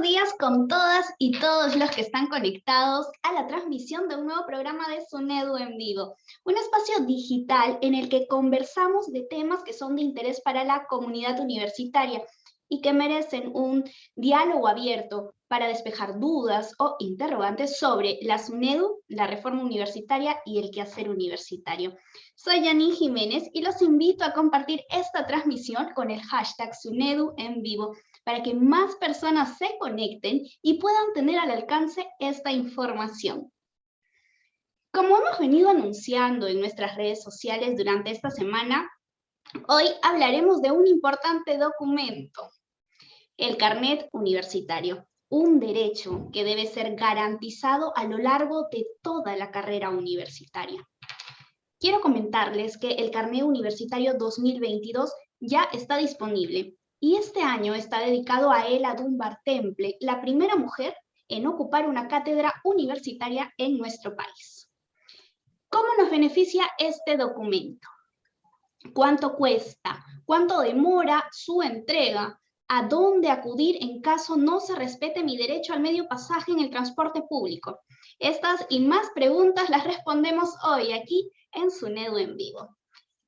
días con todas y todos los que están conectados a la transmisión de un nuevo programa de SUNEDU en vivo, un espacio digital en el que conversamos de temas que son de interés para la comunidad universitaria y que merecen un diálogo abierto para despejar dudas o interrogantes sobre la SUNEDU, la reforma universitaria y el quehacer universitario. Soy Janine Jiménez y los invito a compartir esta transmisión con el hashtag SUNEDU en vivo, para que más personas se conecten y puedan tener al alcance esta información. Como hemos venido anunciando en nuestras redes sociales durante esta semana, hoy hablaremos de un importante documento, el carnet universitario, un derecho que debe ser garantizado a lo largo de toda la carrera universitaria. Quiero comentarles que el carnet universitario 2022 ya está disponible. Y este año está dedicado a Ela Dunbar Temple, la primera mujer en ocupar una cátedra universitaria en nuestro país. ¿Cómo nos beneficia este documento? ¿Cuánto cuesta? ¿Cuánto demora su entrega? ¿A dónde acudir en caso no se respete mi derecho al medio pasaje en el transporte público? Estas y más preguntas las respondemos hoy aquí en SUNEDU en vivo.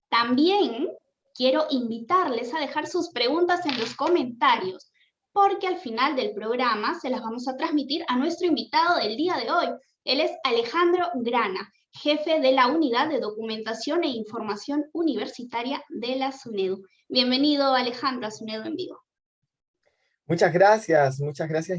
También quiero invitarles a dejar sus preguntas en los comentarios, porque al final del programa se las vamos a transmitir a nuestro invitado del día de hoy. Él es Alejandro Grana, jefe de la Unidad de Documentación e Información Universitaria de la SUNEDU. Bienvenido, Alejandro, a SUNEDU en vivo. Muchas gracias,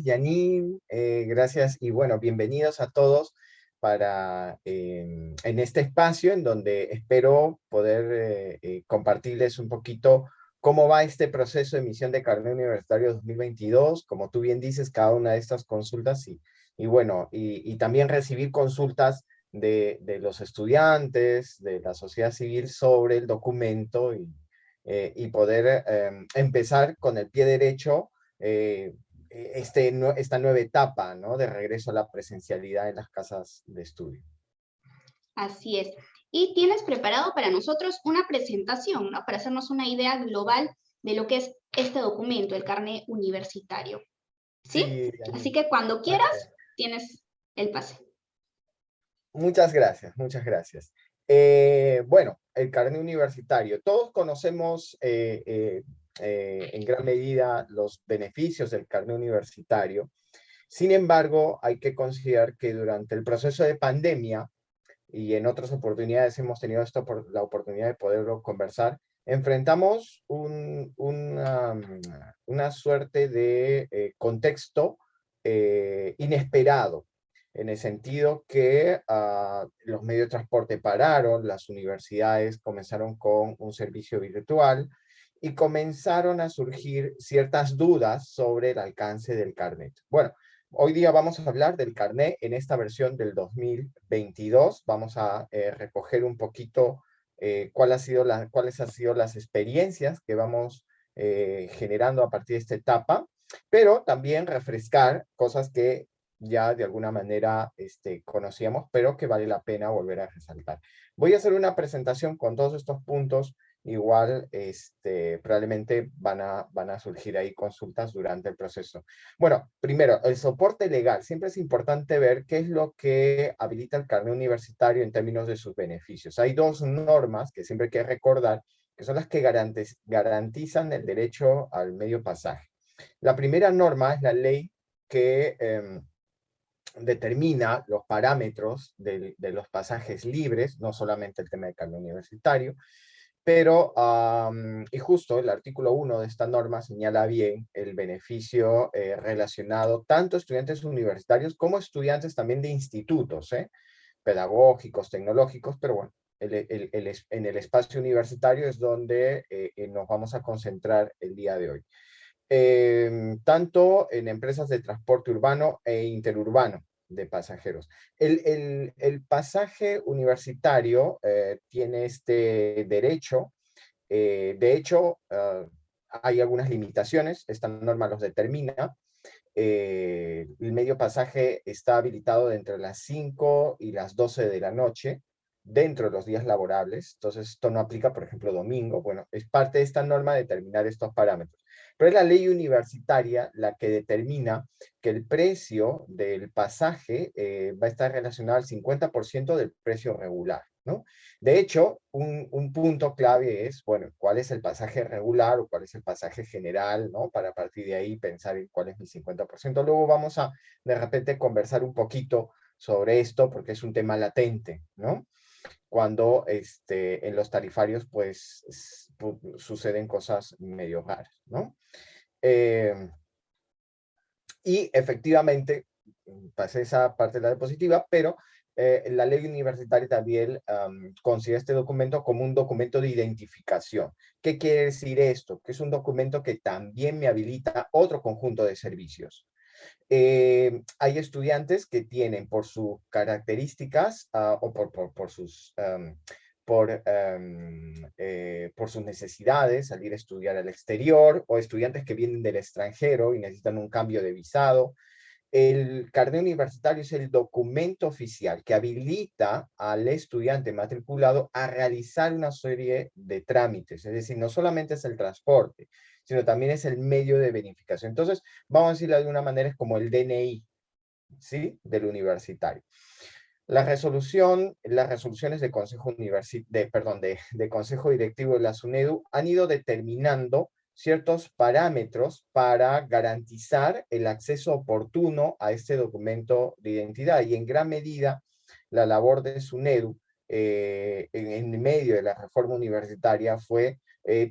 Janine. Gracias y bueno, bienvenidos a todos en este espacio en donde espero poder compartirles un poquito cómo va este proceso de emisión de carnet universitario 2022, como tú bien dices, cada una de estas consultas y también recibir consultas de los estudiantes, de la sociedad civil sobre el documento y poder empezar con el pie derecho esta nueva etapa, ¿no?, de regreso a la presencialidad en las casas de estudio. Así es. Y tienes preparado para nosotros una presentación, ¿no?, para hacernos una idea global de lo que es este documento, el carnet universitario. ¿Sí? Sí, Así que cuando quieras, tienes el pase. Muchas gracias. Bueno, el carnet universitario. Todos conocemos en gran medida los beneficios del carnet universitario. Sin embargo, hay que considerar que durante el proceso de pandemia, y en otras oportunidades hemos tenido la oportunidad de poderlo conversar, enfrentamos una suerte de contexto inesperado, en el sentido que los medios de transporte pararon, las universidades comenzaron con un servicio virtual y comenzaron a surgir ciertas dudas sobre el alcance del carnet. Bueno, hoy día vamos a hablar del carnet en esta versión del 2022. Vamos a recoger un poquito cuáles han sido las experiencias que vamos generando a partir de esta etapa, pero también refrescar cosas que ya de alguna manera conocíamos, pero que vale la pena volver a resaltar. Voy a hacer una presentación con todos estos puntos. Igual probablemente van a surgir ahí consultas durante el proceso. Bueno, primero, el soporte legal. Siempre es importante ver qué es lo que habilita el carnet universitario en términos de sus beneficios. Hay dos normas que siempre hay que recordar, que son las que garantizan el derecho al medio pasaje. La primera norma es la ley que determina los parámetros de los pasajes libres, no solamente el tema del carnet universitario, pero, y justo el artículo 1 de esta norma señala bien el beneficio relacionado tanto a estudiantes universitarios como estudiantes también de institutos, pedagógicos, tecnológicos, pero bueno, en el espacio universitario es donde nos vamos a concentrar el día de hoy. Tanto en empresas de transporte urbano e interurbano de pasajeros. El pasaje universitario tiene este derecho. De hecho, hay algunas limitaciones, esta norma los determina. El medio pasaje está habilitado entre las 5 y las 12 de la noche, dentro de los días laborables. Entonces esto no aplica, por ejemplo, domingo. Bueno, es parte de esta norma determinar estos parámetros. pero es la ley universitaria la que determina que el precio del pasaje va a estar relacionado al 50% del precio regular, ¿no? De hecho, un punto clave es, bueno, ¿cuál es el pasaje regular o cuál es el pasaje general, ¿no? Para a partir de ahí pensar en cuál es mi 50%. Luego vamos a, de repente, conversar un poquito sobre esto, porque es un tema latente, ¿no? Cuando en los tarifarios, pues, suceden cosas medio raras, ¿no? Eh, y efectivamente, pasé esa parte de la diapositiva, pero la ley universitaria también considera este documento como un documento de identificación. ¿Qué quiere decir esto? Que es un documento que también me habilita otro conjunto de servicios. Hay estudiantes que tienen por sus características o por sus necesidades, salir a estudiar al exterior, o estudiantes que vienen del extranjero y necesitan un cambio de visado. El carnet universitario es el documento oficial que habilita al estudiante matriculado a realizar una serie de trámites. Es decir, no solamente es el transporte, sino también es el medio de verificación. Entonces, vamos a decirlo de una manera, es como el DNI, ¿sí? Del universitario. Las resoluciones de Consejo, de Consejo Directivo de la SUNEDU han ido determinando ciertos parámetros para garantizar el acceso oportuno a este documento de identidad, y en gran medida la labor de SUNEDU en medio de la reforma universitaria fue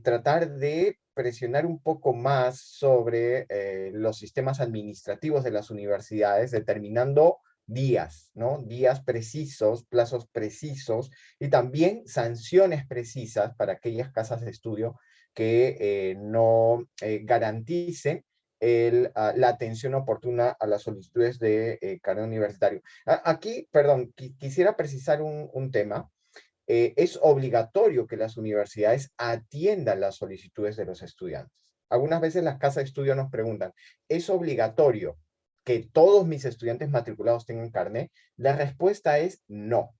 tratar de presionar un poco más sobre los sistemas administrativos de las universidades, determinando días, ¿no? Días precisos, plazos precisos y también sanciones precisas para aquellas casas de estudio que no garanticen la atención oportuna a las solicitudes de carnet universitario. Aquí, perdón, quisiera precisar un tema. Es obligatorio que las universidades atiendan las solicitudes de los estudiantes. Algunas veces las casas de estudio nos preguntan, ¿es obligatorio que todos mis estudiantes matriculados tengan carnet? La respuesta es no.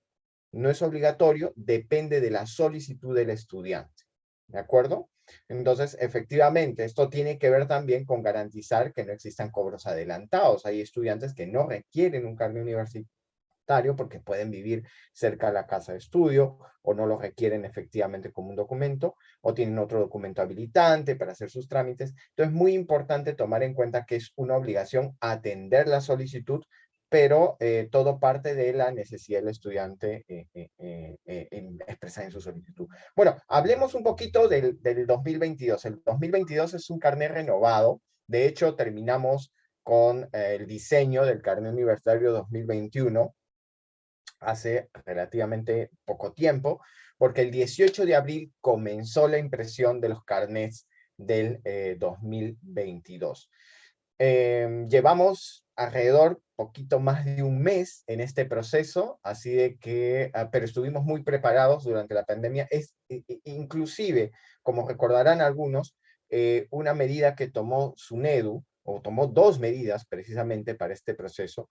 No es obligatorio, depende de la solicitud del estudiante. ¿De acuerdo? Entonces, efectivamente, esto tiene que ver también con garantizar que no existan cobros adelantados. Hay estudiantes que no requieren un carnet universitario porque pueden vivir cerca de la casa de estudio o no lo requieren efectivamente como un documento o tienen otro documento habilitante para hacer sus trámites. Entonces, es muy importante tomar en cuenta que es una obligación atender la solicitud, pero todo parte de la necesidad del estudiante expresada en su solicitud. Bueno, hablemos un poquito del 2022. El 2022 es un carnet renovado. De hecho, terminamos con el diseño del carnet universitario 2021 hace relativamente poco tiempo, porque el 18 de abril comenzó la impresión de los carnets del 2022. Llevamos alrededor poquito más de un mes en este proceso, así de que, pero estuvimos muy preparados durante la pandemia. Inclusive, como recordarán algunos, una medida que tomó SUNEDU, o tomó dos medidas precisamente para este proceso,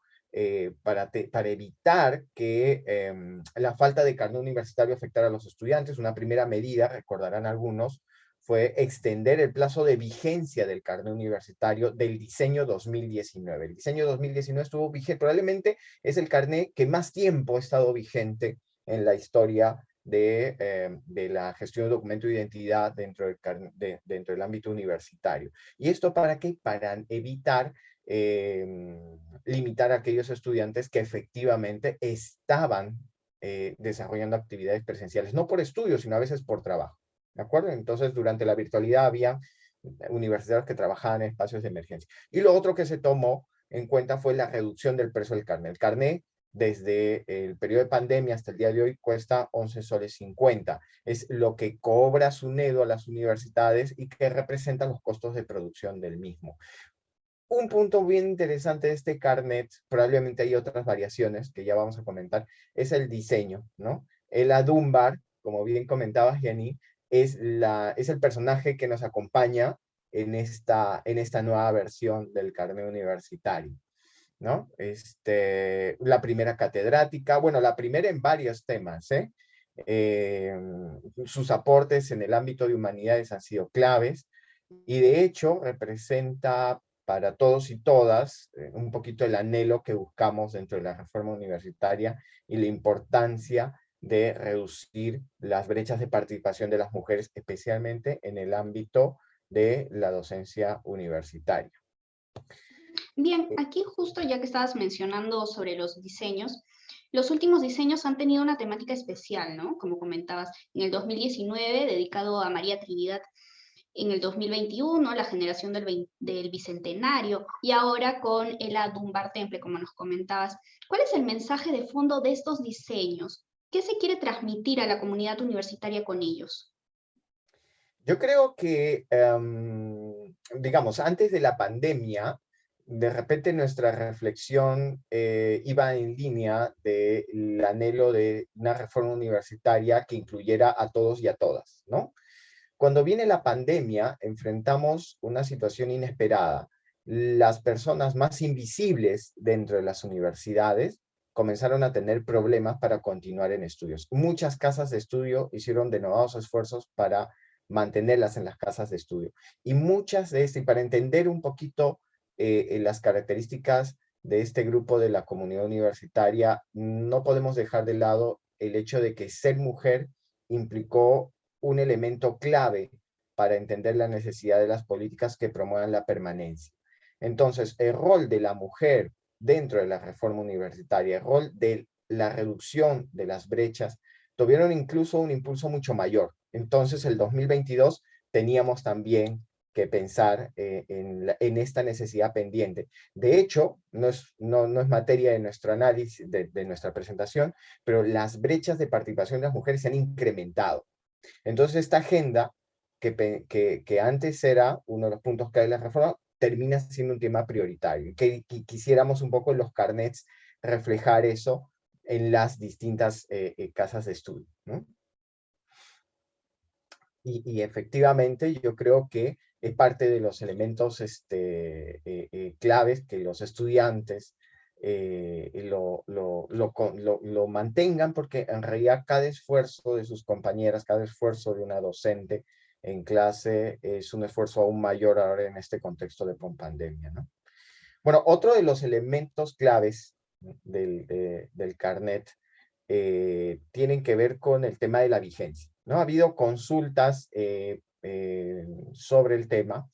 para evitar que la falta de carnet universitario afectara a los estudiantes. Una primera medida, recordarán algunos, fue extender el plazo de vigencia del carnet universitario del diseño 2019. El diseño 2019 estuvo vigente, probablemente es el carnet que más tiempo ha estado vigente en la historia de la gestión de documento de identidad dentro del ámbito universitario. ¿Y esto para qué? Para evitar limitar a aquellos estudiantes que efectivamente estaban desarrollando actividades presenciales, no por estudio, sino a veces por trabajo. ¿De acuerdo? Entonces, durante la virtualidad había universidades que trabajaban en espacios de emergencia. Y lo otro que se tomó en cuenta fue la reducción del precio del carnet. El carnet, desde el periodo de pandemia hasta el día de hoy, cuesta 11 soles 50. Es lo que cobra SUNEDU a las universidades y que representa los costos de producción del mismo. Un punto bien interesante de este carnet, probablemente hay otras variaciones que ya vamos a comentar, es el diseño, ¿no? El Adumbar, como bien comentaba Gianni, es el personaje que nos acompaña en esta nueva versión del carnet universitario, ¿no? La primera catedrática, bueno, la primera en varios temas, ¿eh? Sus aportes en el ámbito de humanidades han sido claves. Y de hecho representa para todos y todas un poquito el anhelo que buscamos dentro de la reforma universitaria y la importancia de reducir las brechas de participación de las mujeres, especialmente en el ámbito de la docencia universitaria. Bien, aquí justo ya que estabas mencionando sobre los diseños, los últimos diseños han tenido una temática especial, ¿no? Como comentabas, en el 2019 dedicado a María Trinidad, en el 2021 la generación del Bicentenario y ahora con el Dunbar Temple, como nos comentabas. ¿Cuál es el mensaje de fondo de estos diseños? ¿Qué se quiere transmitir a la comunidad universitaria con ellos? Yo creo que, digamos, antes de la pandemia, de repente nuestra reflexión iba en línea del anhelo de una reforma universitaria que incluyera a todos y a todas, ¿no? Cuando viene la pandemia, enfrentamos una situación inesperada. Las personas más invisibles dentro de las universidades comenzaron a tener problemas para continuar en estudios. Muchas casas de estudio hicieron denodados esfuerzos para mantenerlas en las casas de estudio. Y muchas de estas, y para entender un poquito las características de este grupo de la comunidad universitaria, no podemos dejar de lado el hecho de que ser mujer implicó un elemento clave para entender la necesidad de las políticas que promuevan la permanencia. Entonces, el rol de la mujer dentro de la reforma universitaria, el rol de la reducción de las brechas, tuvieron incluso un impulso mucho mayor. Entonces, el 2022 teníamos también que pensar en esta necesidad pendiente. De hecho, no es materia de nuestro análisis, de nuestra presentación, pero las brechas de participación de las mujeres se han incrementado. Entonces, esta agenda, que antes era uno de los puntos clave de la reforma, termina siendo un tema prioritario. Que quisiéramos un poco en los carnets reflejar eso en las distintas casas de estudio, ¿no? Y efectivamente yo creo que es parte de los elementos claves que los estudiantes lo mantengan, porque en realidad cada esfuerzo de sus compañeras, cada esfuerzo de una docente en clase es un esfuerzo aún mayor ahora en este contexto de pandemia, ¿no? Bueno, otro de los elementos claves del carnet tienen que ver con el tema de la vigencia, ¿no? Ha habido consultas sobre el tema,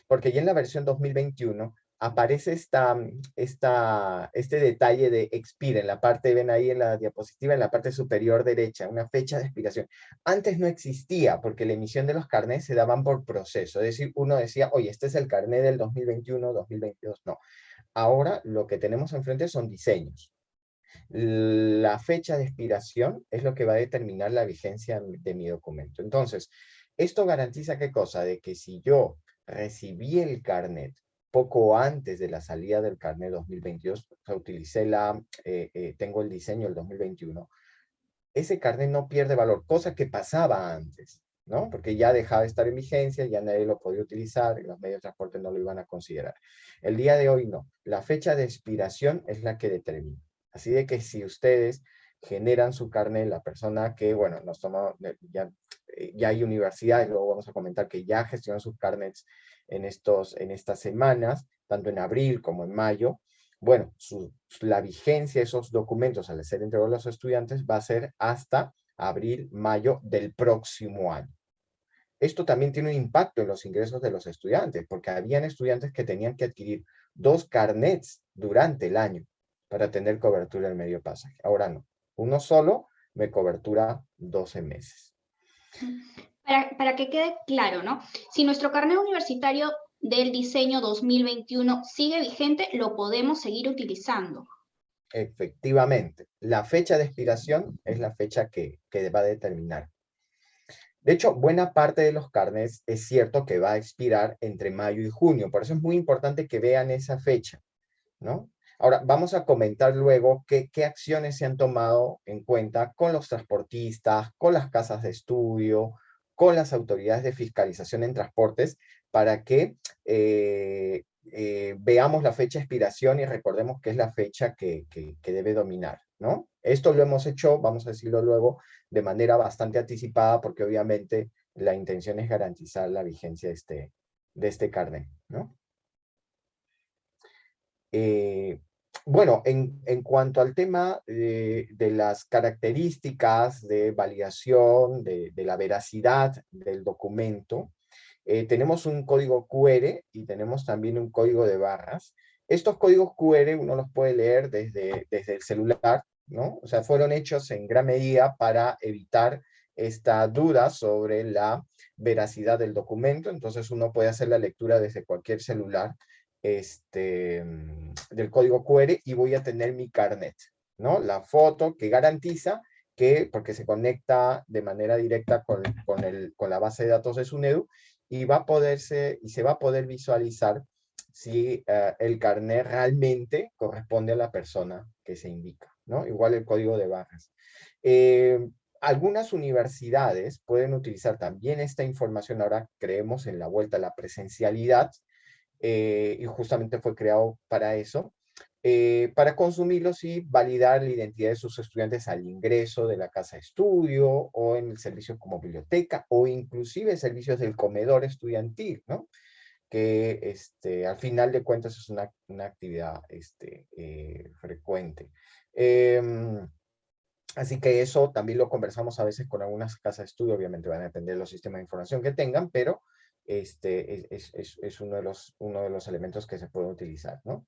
porque ya en la versión 2021 aparece este detalle de expira en la parte, ven ahí en la diapositiva, en la parte superior derecha, una fecha de expiración. Antes no existía, porque la emisión de los carnets se daban por proceso, es decir, uno decía, oye, este es el carnet del 2021, 2022, no. Ahora lo que tenemos enfrente son diseños. La fecha de expiración es lo que va a determinar la vigencia de mi documento. Entonces, esto garantiza qué cosa, de que si yo recibí el carnet poco antes de la salida del carnet 2022, o sea, tengo el diseño del 2021, ese carnet no pierde valor, cosa que pasaba antes, ¿no? Porque ya dejaba de estar en vigencia, ya nadie lo podía utilizar y los medios de transporte no lo iban a considerar. El día de hoy no. La fecha de expiración es la que determina. Así de que si ustedes generan su carnet, la persona que, bueno, nos toma, ya hay universidades, luego vamos a comentar que ya gestionan sus carnets en estas semanas, tanto en abril como en mayo. Bueno, la vigencia de esos documentos al ser entregados a los estudiantes va a ser hasta abril, mayo del próximo año. Esto también tiene un impacto en los ingresos de los estudiantes, porque habían estudiantes que tenían que adquirir 2 carnets durante el año para tener cobertura del medio pasaje. Ahora no, uno solo me cobertura 12 meses. Para que quede claro, ¿no? Si nuestro carnet universitario del diseño 2021 sigue vigente, lo podemos seguir utilizando. Efectivamente, la fecha de expiración es la fecha que va a determinar. De hecho, buena parte de los carnets es cierto que va a expirar entre mayo y junio, por eso es muy importante que vean esa fecha, ¿no? Ahora, vamos a comentar luego qué acciones se han tomado en cuenta con los transportistas, con las casas de estudio, con las autoridades de fiscalización en transportes, para que veamos la fecha de expiración y recordemos que es la fecha que debe dominar, ¿no? Esto lo hemos hecho, vamos a decirlo luego, de manera bastante anticipada, porque obviamente la intención es garantizar la vigencia de este carnet, ¿no? Bueno, en cuanto al tema de las características de validación de la veracidad del documento, tenemos un código QR y tenemos también un código de barras. Estos códigos QR uno los puede leer desde el celular, ¿no? O sea, fueron hechos en gran medida para evitar esta duda sobre la veracidad del documento, entonces uno puede hacer la lectura desde cualquier celular del código QR y voy a tener mi carnet, ¿no? La foto que garantiza que, porque se conecta de manera directa con la base de datos de SUNEDU, y se va a poder visualizar si el carnet realmente corresponde a la persona que se indica, ¿no? Igual el código de barras. Algunas universidades pueden utilizar también esta información, ahora creemos en la vuelta a la presencialidad, y justamente fue creado para consumirlos y validar la identidad de sus estudiantes al ingreso de la casa de estudio o en el servicio como biblioteca o inclusive servicios del comedor estudiantil, ¿no? Que al final de cuentas es una actividad frecuente. Así que eso también lo conversamos a veces con algunas casas de estudio, obviamente van a depender de los sistemas de información que tengan, pero es uno de los elementos que se puede utilizar, ¿no?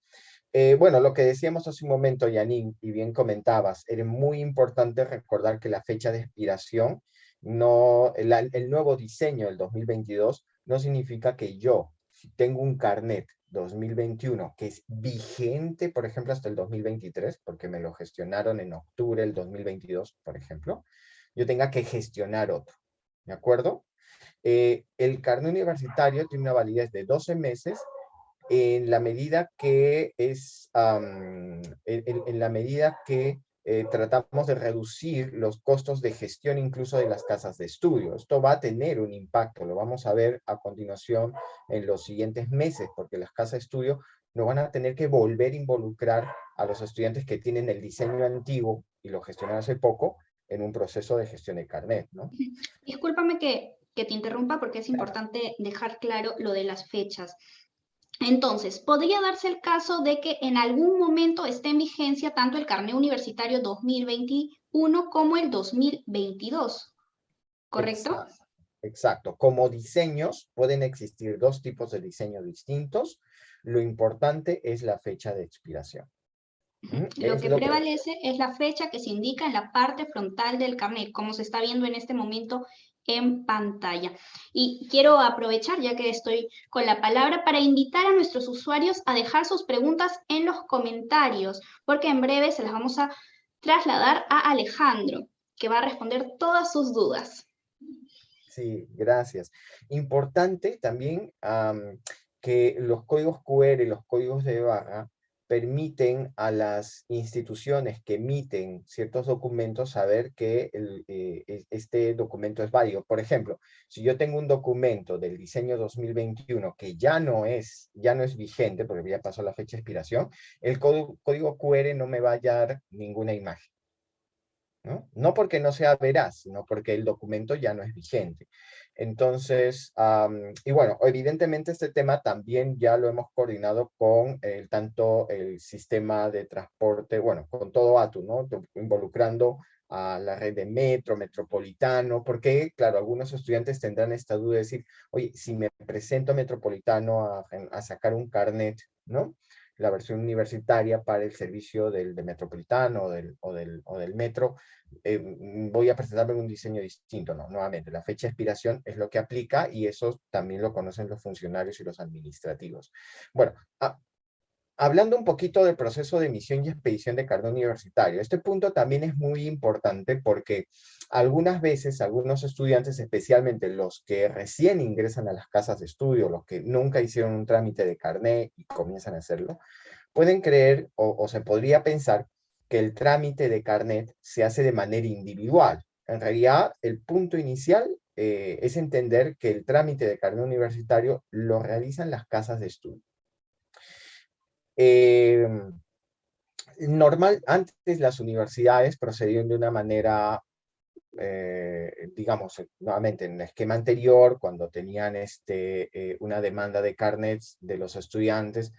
Bueno, lo que decíamos hace un momento, Janine, y bien comentabas, era muy importante recordar que la fecha de expiración, el nuevo diseño del 2022, no significa que yo, si tengo un carnet 2021 que es vigente, por ejemplo, hasta el 2023, porque me lo gestionaron en octubre del 2022, por ejemplo, yo tenga que gestionar otro, ¿de acuerdo? El carnet universitario tiene una validez de 12 meses en la medida que en la medida que tratamos de reducir los costos de gestión incluso de las casas de estudio. Esto va a tener un impacto, lo vamos a ver a continuación en los siguientes meses, porque las casas de estudio no van a tener que volver a involucrar a los estudiantes que tienen el diseño antiguo y lo gestionaron hace poco en un proceso de gestión de carnet, ¿no? Discúlpame que te interrumpa porque es importante dejar claro lo de las fechas. Entonces, podría darse el caso de que en algún momento esté en vigencia tanto el carnet universitario 2021 como el 2022, ¿correcto? Exacto. Exacto. Como diseños, pueden existir dos tipos de diseños distintos. Lo importante es la fecha de expiración. Lo Es que lo que... prevalece es la fecha que se indica en la parte frontal del carnet, como se está viendo en este momento en pantalla. Y quiero aprovechar, ya que estoy con la palabra, para invitar a nuestros usuarios a dejar sus preguntas en los comentarios, porque en breve se las vamos a trasladar a Alejandro, que va a responder todas sus dudas. Sí, gracias. Importante también que los códigos QR, los códigos de barra, permiten a las instituciones que emiten ciertos documentos saber que este documento es válido. Por ejemplo, si yo tengo un documento del diseño 2021 que ya no es vigente, porque ya pasó la fecha de expiración, el código QR no me va a dar ninguna imagen. ¿No? No porque no sea veraz, sino porque el documento ya no es vigente. Entonces, y bueno, evidentemente este tema también ya lo hemos coordinado con tanto el sistema de transporte, bueno, con todo ATU, ¿no? Involucrando a la red de metro, metropolitano, porque, claro, algunos estudiantes tendrán esta duda de decir, oye, si me presento a metropolitano a sacar un carnet, ¿no? La versión universitaria para el servicio de metropolitano o del metro, voy a presentarme un diseño distinto. No, nuevamente, la fecha de expiración es lo que aplica y eso también lo conocen los funcionarios y los administrativos. Bueno, hablando un poquito del proceso de emisión y expedición de carnet universitario, este punto también es muy importante porque algunas veces algunos estudiantes, especialmente los que recién ingresan a las casas de estudio, los que nunca hicieron un trámite de carnet y comienzan a hacerlo, pueden creer o se podría pensar que el trámite de carnet se hace de manera individual. En realidad, el punto inicial es entender que el trámite de carnet universitario lo realizan las casas de estudio. Antes las universidades procedían de una manera digamos, nuevamente en el esquema anterior, cuando tenían una demanda de carnets de los estudiantes,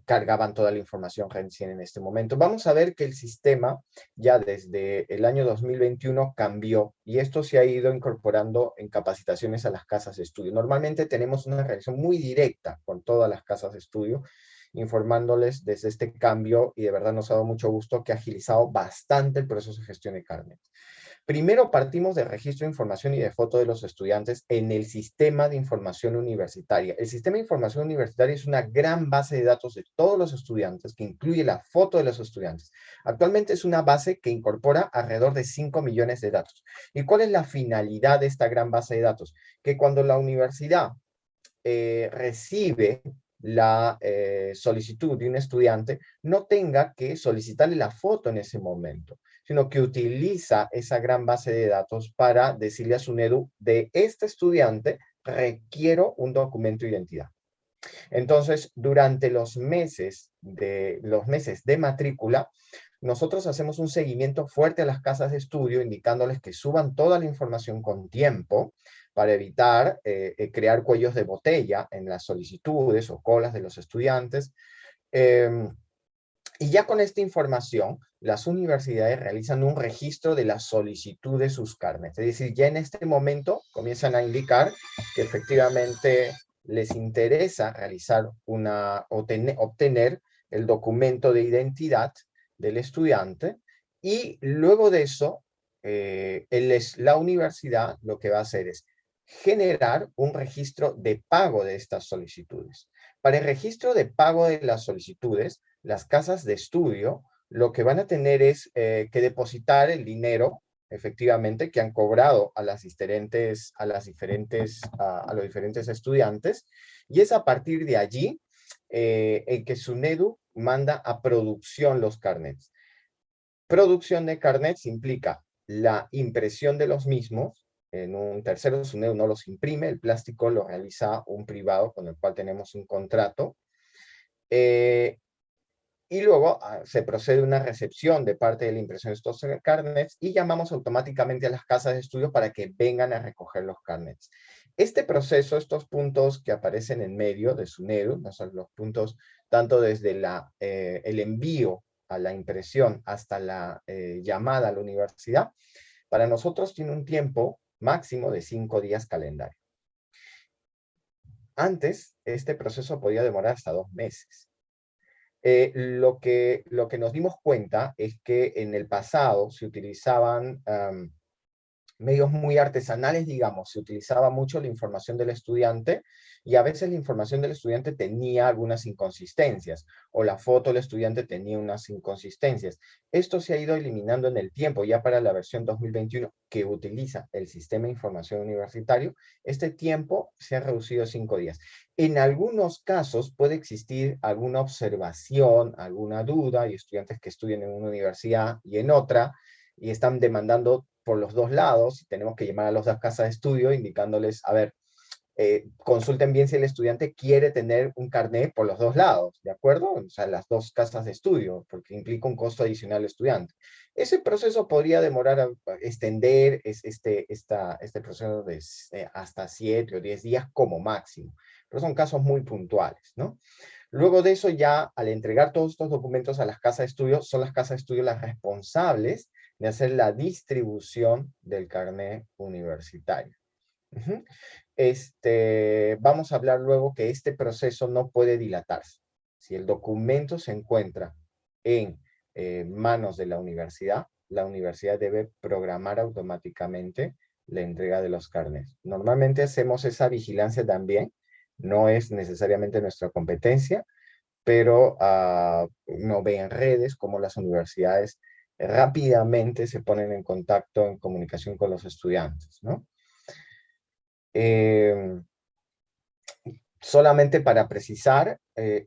cargaban toda la información recién en este momento. Vamos a ver que el sistema ya desde el año 2021 cambió y esto se ha ido incorporando en capacitaciones a las casas de estudio. Normalmente tenemos una relación muy directa con todas las casas de estudio, informándoles desde este cambio y de verdad nos ha dado mucho gusto que ha agilizado bastante el proceso de gestión de carnet. Primero partimos del registro de información y de foto de los estudiantes en el sistema de información universitaria. El sistema de información universitaria es una gran base de datos de todos los estudiantes que incluye la foto de los estudiantes. Actualmente es una base que incorpora alrededor de 5 millones de datos. ¿Y cuál es la finalidad de esta gran base de datos? Que cuando la universidad recibe la solicitud de un estudiante, no tenga que solicitarle la foto en ese momento, sino que utiliza esa gran base de datos para decirle a SUNEDU, de este estudiante requiero un documento de identidad. Entonces, durante los meses de matrícula, nosotros hacemos un seguimiento fuerte a las casas de estudio, indicándoles que suban toda la información con tiempo para evitar crear cuellos de botella en las solicitudes o colas de los estudiantes. Y ya con esta información, las universidades realizan un registro de la solicitud de sus carnets. Es decir, ya en este momento comienzan a indicar que efectivamente les interesa realizar obtener el documento de identidad del estudiante y luego de eso, la universidad lo que va a hacer es generar un registro de pago de estas solicitudes. Para el registro de pago de las solicitudes, las casas de estudio lo que van a tener es que depositar el dinero efectivamente que han cobrado a los diferentes estudiantes y es a partir de allí en que SUNEDU manda a producción los carnets. Producción de carnets implica la impresión de los mismos en un tercero. SUNEDU no los imprime, el plástico lo realiza un privado con el cual tenemos un contrato. Y luego se procede a una recepción de parte de la impresión de estos carnets y llamamos automáticamente a las casas de estudio para que vengan a recoger los carnets. Este proceso, estos puntos que aparecen en medio de SUNEDU, no son los puntos tanto desde el envío a la impresión hasta la llamada a la universidad, para nosotros tiene un tiempo máximo de 5 días calendario. Antes, este proceso podía demorar hasta 2 meses. Lo que nos dimos cuenta es que en el pasado se utilizaban medios muy artesanales, digamos, se utilizaba mucho la información del estudiante y a veces la información del estudiante tenía algunas inconsistencias o la foto del estudiante tenía unas inconsistencias. Esto se ha ido eliminando en el tiempo, ya para la versión 2021 que utiliza el sistema de información universitario, este tiempo se ha reducido a 5 días. En algunos casos puede existir alguna observación, alguna duda, hay estudiantes que estudian en una universidad y en otra, y están demandando por los dos lados, tenemos que llamar a las dos casas de estudio indicándoles, a ver, consulten bien si el estudiante quiere tener un carnet por los dos lados, ¿de acuerdo? O sea, las dos casas de estudio, porque implica un costo adicional al estudiante. Ese proceso podría demorar, extender este proceso de hasta 7 o 10 días como máximo, pero son casos muy puntuales, ¿no? Luego de eso ya, al entregar todos estos documentos a las casas de estudio, son las casas de estudio las responsables de hacer la distribución del carnet universitario. Vamos a hablar luego que este proceso no puede dilatarse. Si el documento se encuentra en manos de la universidad debe programar automáticamente la entrega de los carnets. Normalmente hacemos esa vigilancia también, no es necesariamente nuestra competencia, pero uno ve en redes cómo las universidades rápidamente se ponen en contacto, en comunicación con los estudiantes, ¿no? Solamente para precisar,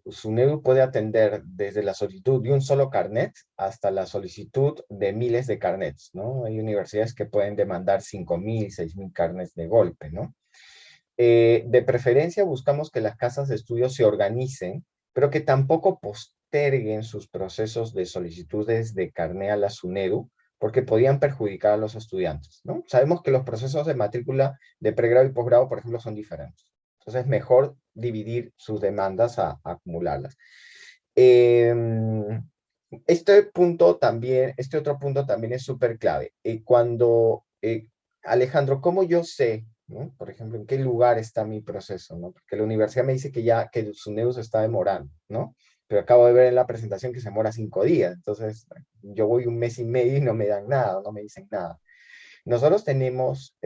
SUNEDU puede atender desde la solicitud de un solo carnet hasta la solicitud de miles de carnets, ¿no? Hay universidades que pueden demandar 5.000, 6.000 carnets de golpe, ¿no? De preferencia buscamos que las casas de estudio se organicen, pero que tampoco posterguen sus procesos de solicitudes de carné a la SUNEDU, porque podían perjudicar a los estudiantes, ¿no? Sabemos que los procesos de matrícula de pregrado y posgrado, por ejemplo, son diferentes. Entonces es mejor dividir sus demandas a acumularlas. Este punto también, este otro punto también es súper clave. Alejandro, ¿cómo yo sé, ¿no? Por ejemplo, en qué lugar está mi proceso, ¿no? Porque la universidad me dice que su NEU se está demorando, ¿no? Pero acabo de ver en la presentación que se demora 5 días. Entonces, yo voy un mes y medio y no me dan nada, no me dicen nada. Nosotros tenemos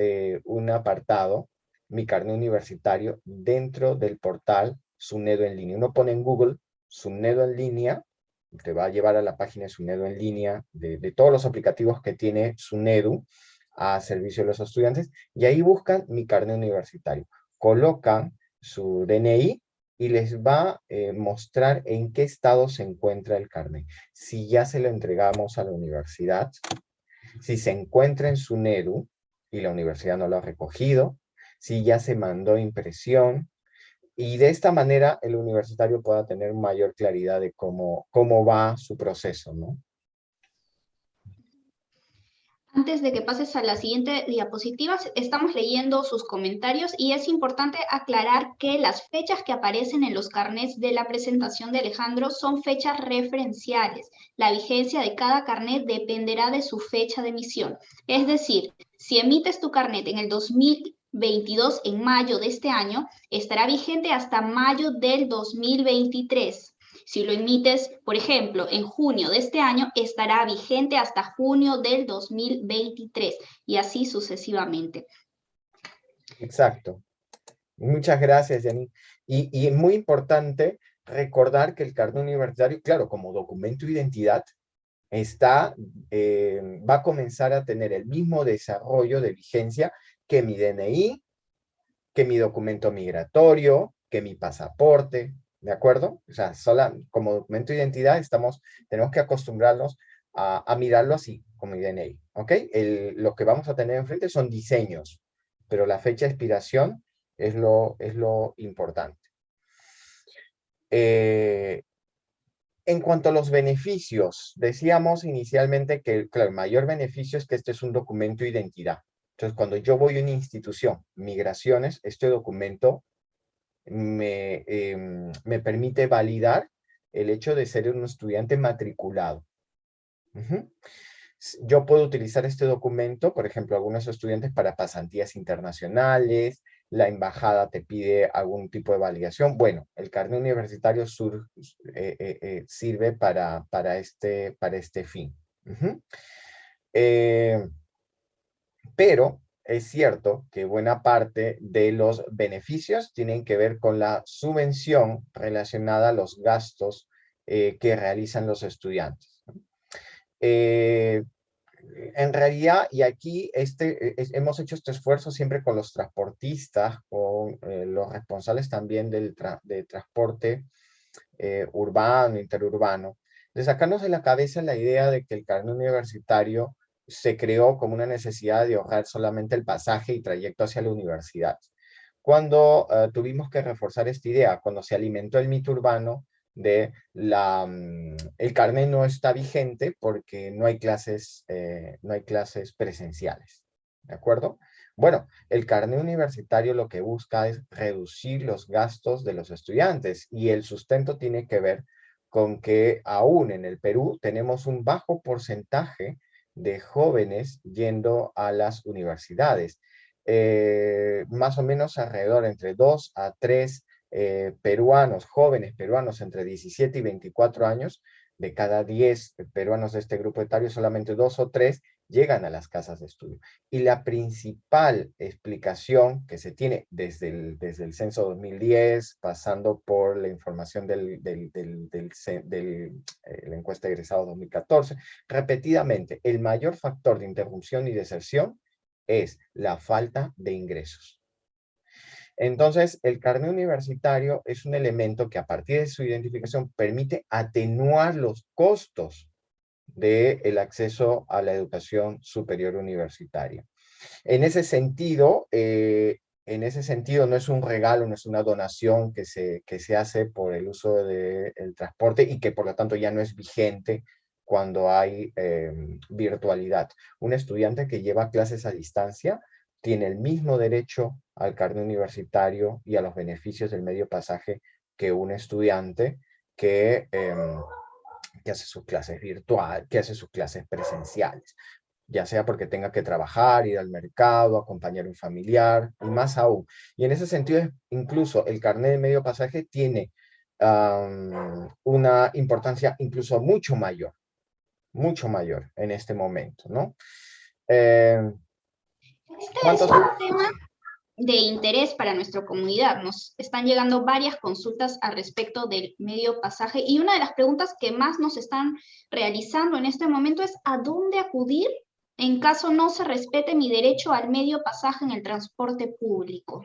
un apartado, Mi Carnet Universitario, dentro del portal SUNEDO en línea. Uno pone en Google SUNEDO en línea, te va a llevar a la página de SUNEDO en línea, de todos los aplicativos que tiene SUNEDU a servicio de los estudiantes, y ahí buscan Mi Carnet Universitario. Colocan su DNI y les va a mostrar en qué estado se encuentra el carnet. Si ya se lo entregamos a la universidad, si se encuentra en su NEDU y la universidad no lo ha recogido, si ya se mandó impresión, y de esta manera el universitario pueda tener mayor claridad de cómo va su proceso, ¿no? Antes de que pases a la siguiente diapositiva, estamos leyendo sus comentarios y es importante aclarar que las fechas que aparecen en los carnets de la presentación de Alejandro son fechas referenciales. La vigencia de cada carnet dependerá de su fecha de emisión. Es decir, si emites tu carnet en el 2022, en mayo de este año, estará vigente hasta mayo del 2023. Si lo emites, por ejemplo, en junio de este año, estará vigente hasta junio del 2023 y así sucesivamente. Exacto. Muchas gracias, Janine. Y es muy importante recordar que el carnet universitario, claro, como documento de identidad, va a comenzar a tener el mismo desarrollo de vigencia que mi DNI, que mi documento migratorio, que mi pasaporte, ¿de acuerdo? O sea, como documento de identidad tenemos que acostumbrarnos a mirarlo así, como mi DNI, ¿ok? Lo que vamos a tener enfrente son diseños, pero la fecha de expiración es lo importante. En cuanto a los beneficios, decíamos inicialmente que claro, el mayor beneficio es que este es un documento de identidad. Entonces, cuando yo voy a una institución, migraciones, este documento me permite validar el hecho de ser un estudiante matriculado. Yo puedo utilizar este documento, por ejemplo, algunos estudiantes para pasantías internacionales, la embajada te pide algún tipo de validación. Bueno, el carnet universitario sirve para este fin. Pero es cierto que buena parte de los beneficios tienen que ver con la subvención relacionada a los gastos que realizan los estudiantes. En realidad, y aquí hemos hecho este esfuerzo siempre con los transportistas, con los responsables también de transporte urbano, interurbano, de sacarnos de la cabeza la idea de que el carnet universitario se creó como una necesidad de ahorrar solamente el pasaje y trayecto hacia la universidad. Cuando tuvimos que reforzar esta idea, cuando se alimentó el mito urbano de el carnet no está vigente porque no hay clases presenciales, ¿de acuerdo? Bueno, el carnet universitario lo que busca es reducir los gastos de los estudiantes y el sustento tiene que ver con que aún en el Perú tenemos un bajo porcentaje de jóvenes yendo a las universidades. Más o menos alrededor entre 2 a 3 peruanos, jóvenes peruanos entre 17 y 24 años, de cada 10 peruanos de este grupo etario, solamente 2 o 3 llegan a las casas de estudio. Y la principal explicación que se tiene desde el censo 2010, pasando por la información la encuesta de egresado 2014, repetidamente, el mayor factor de interrupción y deserción es la falta de ingresos. Entonces, el carnet universitario es un elemento que a partir de su identificación permite atenuar los costos del acceso a la educación superior universitaria. En ese sentido no es un regalo, no es una donación que se hace por el uso del transporte y que por lo tanto ya no es vigente cuando hay virtualidad. Un estudiante que lleva clases a distancia tiene el mismo derecho al carnet universitario y a los beneficios del medio pasaje que un estudiante que hace sus clases virtuales, que hace sus clases presenciales, ya sea porque tenga que trabajar, ir al mercado, acompañar a un familiar, y más aún. Y en ese sentido, incluso el carnet de medio pasaje tiene una importancia incluso mucho mayor en este momento, ¿no? Este es ¿Cuántos? un tema de interés para nuestra comunidad. Nos están llegando varias consultas al respecto del medio pasaje y una de las preguntas que más nos están realizando en este momento es ¿a dónde acudir en caso no se respete mi derecho al medio pasaje en el transporte público?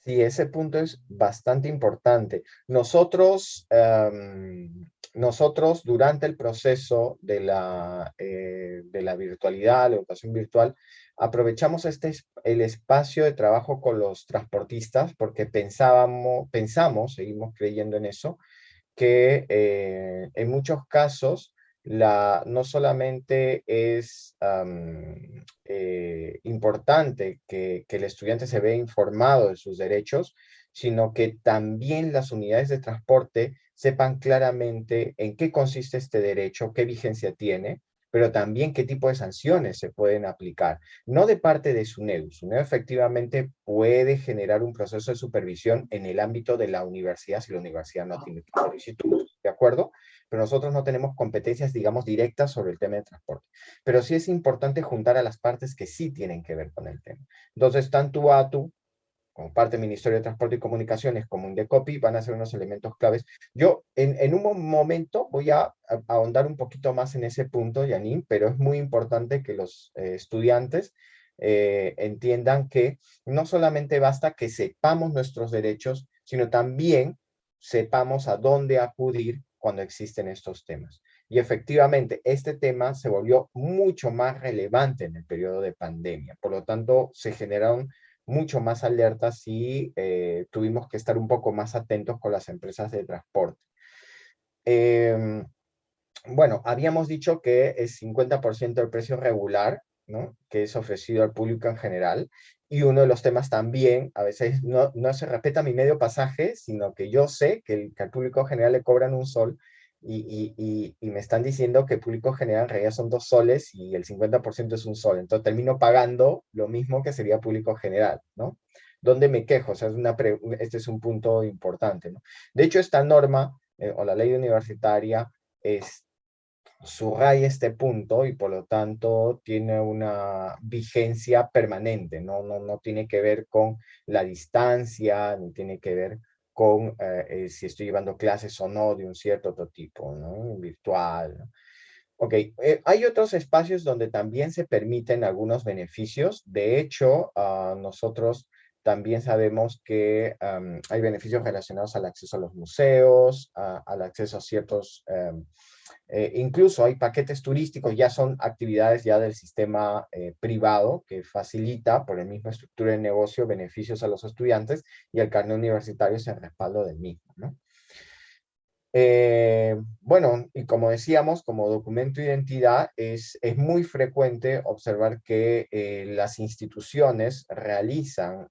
Sí, ese punto es bastante importante. Nosotros durante el proceso de la virtualidad, la educación virtual, aprovechamos el espacio de trabajo con los transportistas porque pensamos, seguimos creyendo en eso, que en muchos casos no solamente es importante que el estudiante se vea informado de sus derechos, sino que también las unidades de transporte sepan claramente en qué consiste este derecho, qué vigencia tiene, pero también qué tipo de sanciones se pueden aplicar. No de parte de SUNEDU. SUNEDU efectivamente puede generar un proceso de supervisión en el ámbito de la universidad si la universidad no tiene solicitud, ¿de acuerdo? Pero nosotros no tenemos competencias, digamos, directas sobre el tema de transporte. Pero sí es importante juntar a las partes que sí tienen que ver con el tema. Entonces, tanto ATU, como parte del Ministerio de Transporte y Comunicaciones, como Indecopi, van a ser unos elementos claves. Yo en un momento voy a ahondar un poquito más en ese punto, Janine, pero es muy importante que los estudiantes entiendan que no solamente basta que sepamos nuestros derechos, sino también sepamos a dónde acudir cuando existen estos temas. Y efectivamente, este tema se volvió mucho más relevante en el periodo de pandemia. Por lo tanto, se generaron mucho más alertas y tuvimos que estar un poco más atentos con las empresas de transporte. Bueno, habíamos dicho que es 50% del precio regular, ¿no? Que es ofrecido al público en general. Y uno de los temas también, a veces no se respeta mi medio pasaje, sino que yo sé que al público general le cobran un sol y me están diciendo que el público general en realidad son 2 soles y el 50% es un sol. Entonces termino pagando lo mismo que sería público general, ¿no? ¿Dónde me quejo? O sea, este es un punto importante, ¿no? De hecho, esta norma o la ley universitaria es, subraya este punto y por lo tanto tiene una vigencia permanente, no tiene que ver con la distancia, ni tiene que ver con si estoy llevando clases o no de un cierto otro tipo, ¿no? Virtual, ¿no? Ok, hay otros espacios donde también se permiten algunos beneficios. De hecho, nosotros también sabemos que hay beneficios relacionados al acceso a los museos, al acceso a ciertos incluso hay paquetes turísticos, ya son actividades ya del sistema privado que facilita por la misma estructura de negocio beneficios a los estudiantes y el carnet universitario es el respaldo del mismo, ¿no? Bueno, y como decíamos, como documento de identidad es muy frecuente observar que las instituciones realizan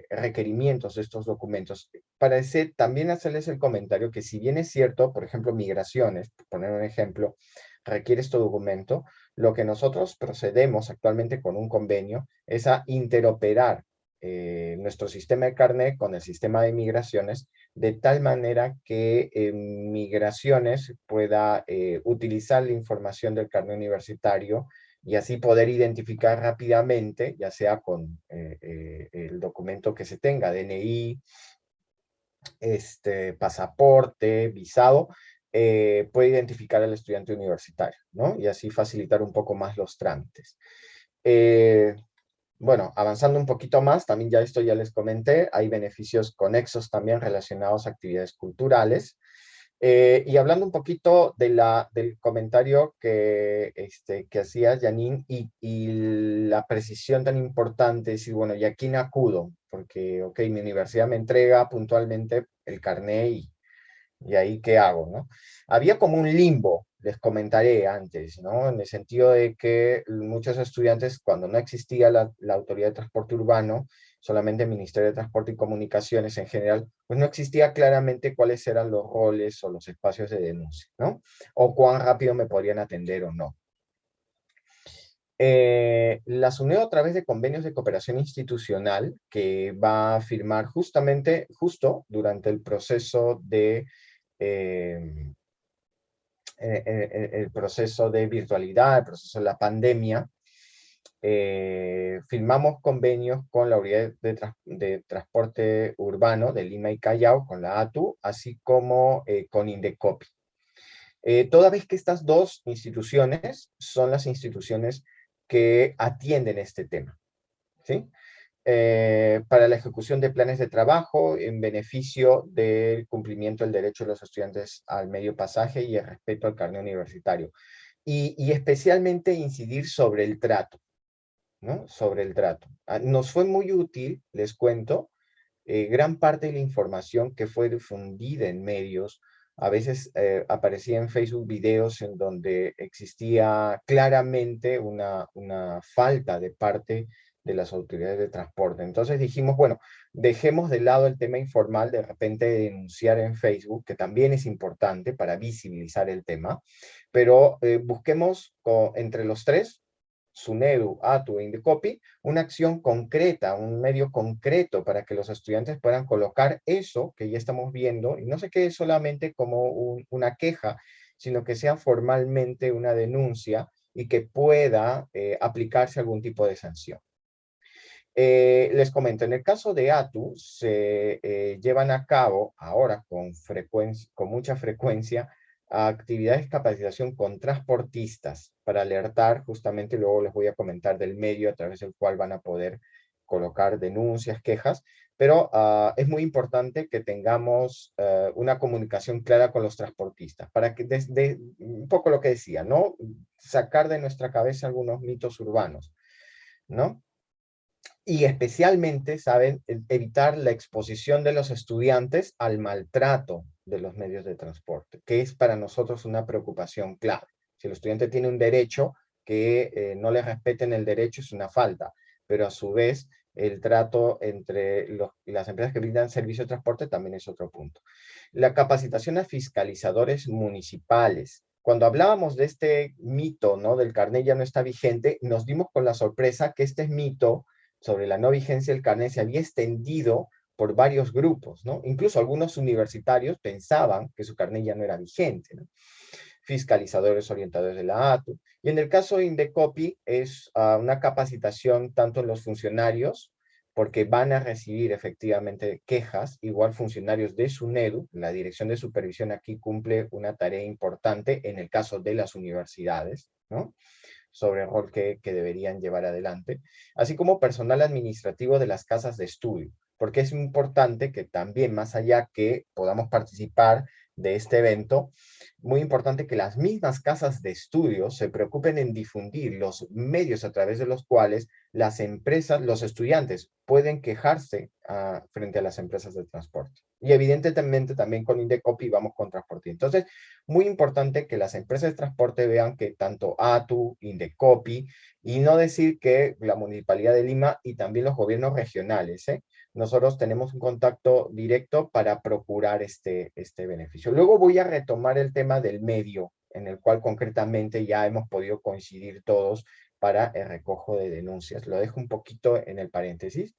requerimientos de estos documentos. Parece también hacerles el comentario que si bien es cierto, por ejemplo, migraciones, por poner un ejemplo, requiere este documento, lo que nosotros procedemos actualmente con un convenio es a interoperar nuestro sistema de carnet con el sistema de migraciones de tal manera que Migraciones pueda utilizar la información del carnet universitario y así poder identificar rápidamente, ya sea con el documento que se tenga, DNI, pasaporte, visado, puede identificar al estudiante universitario, ¿no? Y así facilitar un poco más los trámites. Bueno, avanzando un poquito más, también ya esto ya les comenté, hay beneficios conexos también relacionados a actividades culturales. Y hablando un poquito del comentario que hacías, Janine, y la precisión tan importante, decir, bueno, ¿y a quién acudo? Porque, ok, mi universidad me entrega puntualmente el carnet ¿Y ahí qué hago, no? Había como un limbo, les comentaré antes, ¿no? En el sentido de que muchos estudiantes, cuando no existía la Autoridad de Transporte Urbano, solamente el Ministerio de Transporte y Comunicaciones en general, pues no existía claramente cuáles eran los roles o los espacios de denuncia, ¿no? O cuán rápido me podrían atender o no. Las unió a través de convenios de cooperación institucional que va a firmar justo durante el proceso de eh, el proceso de virtualidad, el proceso de la pandemia. Firmamos convenios con la Unidad de Transporte Urbano de Lima y Callao, con la ATU, así como con Indecopi. Toda vez que estas dos instituciones son las instituciones que atienden este tema, ¿sí? Para la ejecución de planes de trabajo en beneficio del cumplimiento del derecho de los estudiantes al medio pasaje y el respeto al carnet universitario. Y especialmente incidir sobre el trato, ¿no? Sobre el trato. Nos fue muy útil, les cuento, gran parte de la información que fue difundida en medios, a veces aparecía en Facebook videos en donde existía claramente una falta de parte de las autoridades de transporte. Entonces dijimos, bueno, dejemos de lado el tema informal, de repente denunciar en Facebook, que también es importante para visibilizar el tema, pero busquemos entre los tres, SUNEDU, ATU e Indecopi, una acción concreta, un medio concreto para que los estudiantes puedan colocar eso que ya estamos viendo y no se quede solamente como una queja, sino que sea formalmente una denuncia y que pueda aplicarse algún tipo de sanción. Les comento, en el caso de ATU se llevan a cabo ahora con mucha frecuencia actividades de capacitación con transportistas para alertar, justamente luego les voy a comentar del medio a través del cual van a poder colocar denuncias, quejas, pero es muy importante que tengamos una comunicación clara con los transportistas, para que desde un poco lo que decía, ¿no? Sacar de nuestra cabeza algunos mitos urbanos, ¿no? Y especialmente, ¿saben?, evitar la exposición de los estudiantes al maltrato de los medios de transporte, que es para nosotros una preocupación clave. Si el estudiante tiene un derecho, que no le respeten el derecho es una falta, pero a su vez el trato entre las empresas que brindan servicio de transporte también es otro punto. La capacitación a fiscalizadores municipales. Cuando hablábamos de este mito, ¿no?, del carnet ya no está vigente, nos dimos con la sorpresa que este mito sobre la no vigencia del carnet se había extendido por varios grupos, ¿no? Incluso algunos universitarios pensaban que su carnet ya no era vigente, ¿no? Fiscalizadores orientadores de la ATU. Y en el caso de Indecopi es una capacitación tanto en los funcionarios, porque van a recibir efectivamente quejas, igual funcionarios de SUNEDU, la Dirección de Supervisión aquí cumple una tarea importante en el caso de las universidades, ¿no?, sobre el rol que deberían llevar adelante, así como personal administrativo de las casas de estudio, porque es importante que también, más allá que podamos participar de este evento, muy importante que las mismas casas de estudio se preocupen en difundir los medios a través de los cuales las empresas, los estudiantes pueden quejarse frente a las empresas de transporte. Y evidentemente también con Indecopi vamos con transporte. Entonces, muy importante que las empresas de transporte vean que tanto ATU, Indecopi, y no decir que la Municipalidad de Lima y también los gobiernos regionales, nosotros tenemos un contacto directo para procurar este beneficio. Luego voy a retomar el tema del medio, en el cual concretamente ya hemos podido coincidir todos para el recojo de denuncias. Lo dejo un poquito en el paréntesis.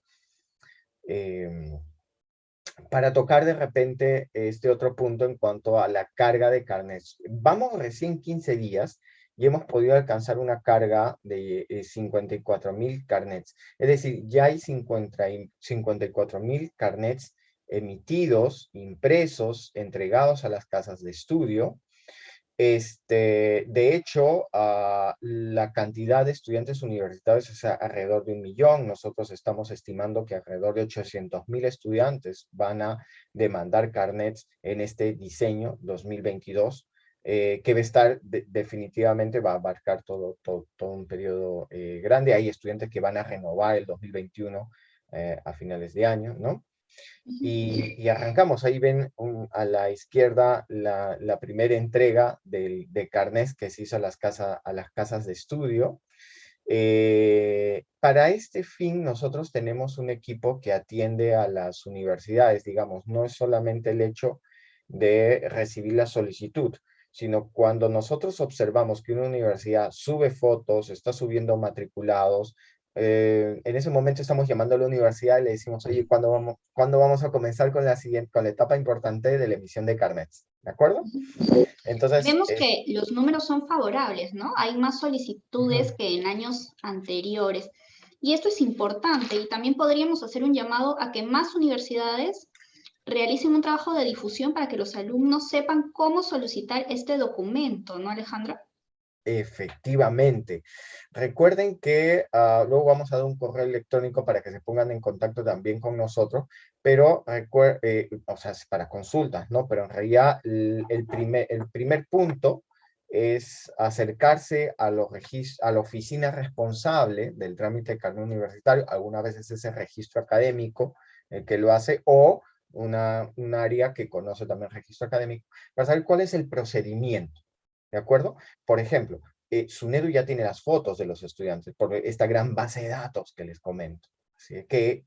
Para tocar de repente este otro punto en cuanto a la carga de carnets. Vamos recién 15 días y hemos podido alcanzar una carga de 54,000 carnets. Es decir, ya hay 54,000 carnets emitidos, impresos, entregados a las casas de estudio. De hecho, la cantidad de estudiantes universitarios es alrededor de 1,000,000. Nosotros estamos estimando que alrededor de 800,000 estudiantes van a demandar carnets en este diseño 2022, que va a estar, definitivamente va a abarcar todo un periodo grande. Hay estudiantes que van a renovar el 2021 a finales de año, ¿no? Y arrancamos. Ahí ven a la izquierda la primera entrega de carnés que se hizo a las casas de estudio. Para este fin, nosotros tenemos un equipo que atiende a las universidades, digamos, no es solamente el hecho de recibir la solicitud, sino cuando nosotros observamos que una universidad sube fotos, está subiendo matriculados, en ese momento estamos llamando a la universidad y le decimos, oye, ¿cuándo vamos a comenzar con con la etapa importante de la emisión de carnets? ¿De acuerdo? Entonces, Vemos que los números son favorables, ¿no? Hay más solicitudes ujú. que en años anteriores. Y esto es importante y también podríamos hacer un llamado a que más universidades realicen un trabajo de difusión para que los alumnos sepan cómo solicitar este documento, ¿no, Alejandra? Efectivamente. Recuerden que luego vamos a dar un correo electrónico para que se pongan en contacto también con nosotros, pero o sea, es para consultas, ¿no? Pero en realidad el primer punto es acercarse a a la oficina responsable del trámite de carnet universitario. Algunas veces es el registro académico el que lo hace, o un área que conoce también el registro académico, para saber cuál es el procedimiento. ¿De acuerdo? Por ejemplo, SUNEDU ya tiene las fotos de los estudiantes por esta gran base de datos que les comento. Así que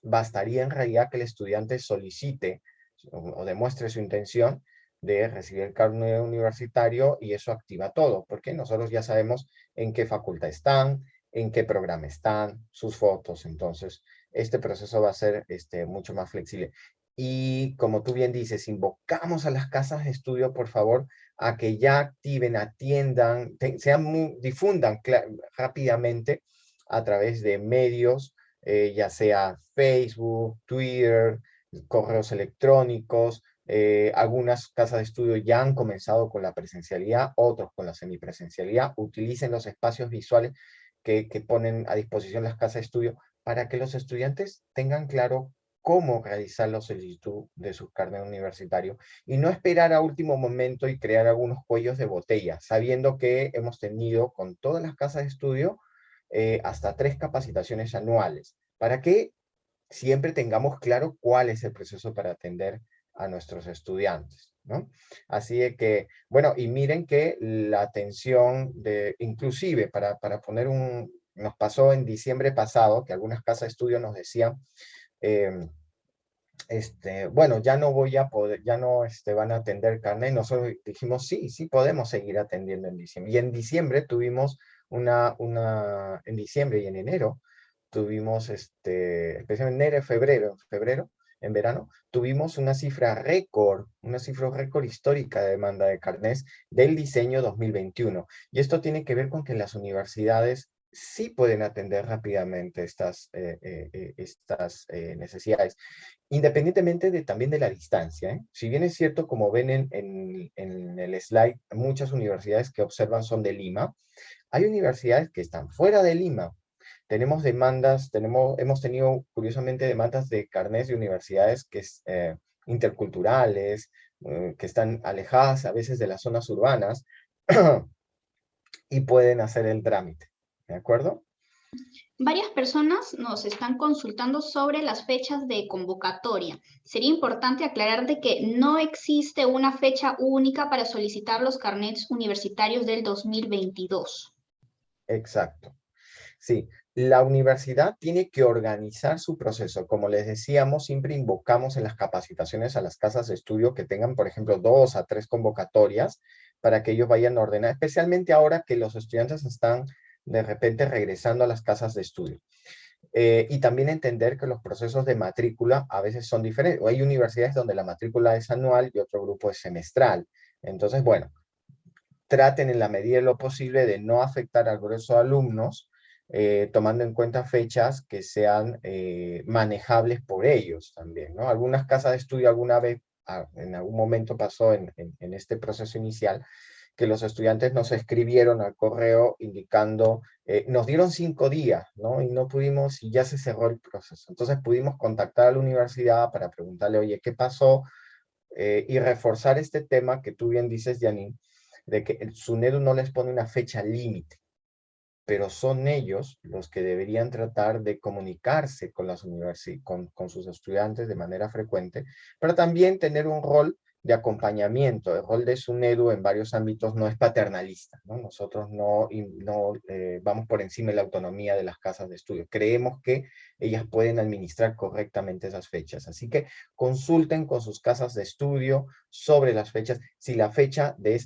bastaría en realidad que el estudiante solicite o demuestre su intención de recibir el carnet universitario y eso activa todo, porque nosotros ya sabemos en qué facultad están, en qué programa están, sus fotos. Entonces, este proceso va a ser mucho más flexible. Y como tú bien dices, invocamos a las casas de estudio, por favor, a que ya activen, atiendan, difundan rápidamente a través de medios, ya sea Facebook, Twitter, correos electrónicos. Algunas casas de estudio ya han comenzado con la presencialidad, otros con la semipresencialidad. Utilicen los espacios visuales que ponen a disposición las casas de estudio para que los estudiantes tengan claro cómo realizar la solicitud de su carnet universitario y no esperar a último momento y crear algunos cuellos de botella, sabiendo que hemos tenido con todas las casas de estudio hasta 3 capacitaciones anuales, para que siempre tengamos claro cuál es el proceso para atender a nuestros estudiantes, ¿no? Así de que, bueno, y miren que la atención inclusive para poner nos pasó en diciembre pasado, que algunas casas de estudio nos decían, eh, bueno, ya no voy a poder, ya no van a atender carnet. Y nosotros dijimos, sí, sí podemos seguir atendiendo en diciembre. Y en diciembre tuvimos en diciembre y en enero, tuvimos, especialmente enero y febrero, en verano, tuvimos una cifra récord histórica de demanda de carnets del diseño 2021. Y esto tiene que ver con que las universidades sí pueden atender rápidamente estas necesidades independientemente también de la distancia, ¿eh? Si bien es cierto, como ven en el slide, muchas universidades que observan son de Lima, hay universidades que están fuera de Lima. Tenemos demandas, hemos tenido curiosamente demandas de carnets de universidades interculturales, que están alejadas a veces de las zonas urbanas y pueden hacer el trámite, ¿de acuerdo? Varias personas nos están consultando sobre las fechas de convocatoria. Sería importante aclarar de que no existe una fecha única para solicitar los carnets universitarios del 2022. Exacto. Sí, la universidad tiene que organizar su proceso. Como les decíamos, siempre invocamos en las capacitaciones a las casas de estudio que tengan, por ejemplo, 2 a 3 convocatorias para que ellos vayan a ordenar, especialmente ahora que los estudiantes están de repente regresando a las casas de estudio. Y también entender que los procesos de matrícula a veces son diferentes. O hay universidades donde la matrícula es anual y otro grupo es semestral. Entonces, bueno, traten en la medida de lo posible de no afectar al grueso de alumnos, tomando en cuenta fechas que sean manejables por ellos también, ¿no? Algunas casas de estudio alguna vez, en algún momento pasó en este proceso inicial, que los estudiantes nos escribieron al correo indicando, nos dieron 5 días, ¿no? Y no pudimos, y ya se cerró el proceso. Entonces pudimos contactar a la universidad para preguntarle, oye, ¿qué pasó? Y reforzar este tema que tú bien dices, Janine, de que el SUNEDU no les pone una fecha límite. pero son ellos los que deberían tratar de comunicarse con las con sus estudiantes de manera frecuente, pero también tener un rol de acompañamiento. El rol de SUNEDU en varios ámbitos no es paternalista, ¿no? Nosotros no vamos por encima de la autonomía de las casas de estudio. Creemos que ellas pueden administrar correctamente esas fechas. Así que consulten con sus casas de estudio sobre las fechas. Si la fecha de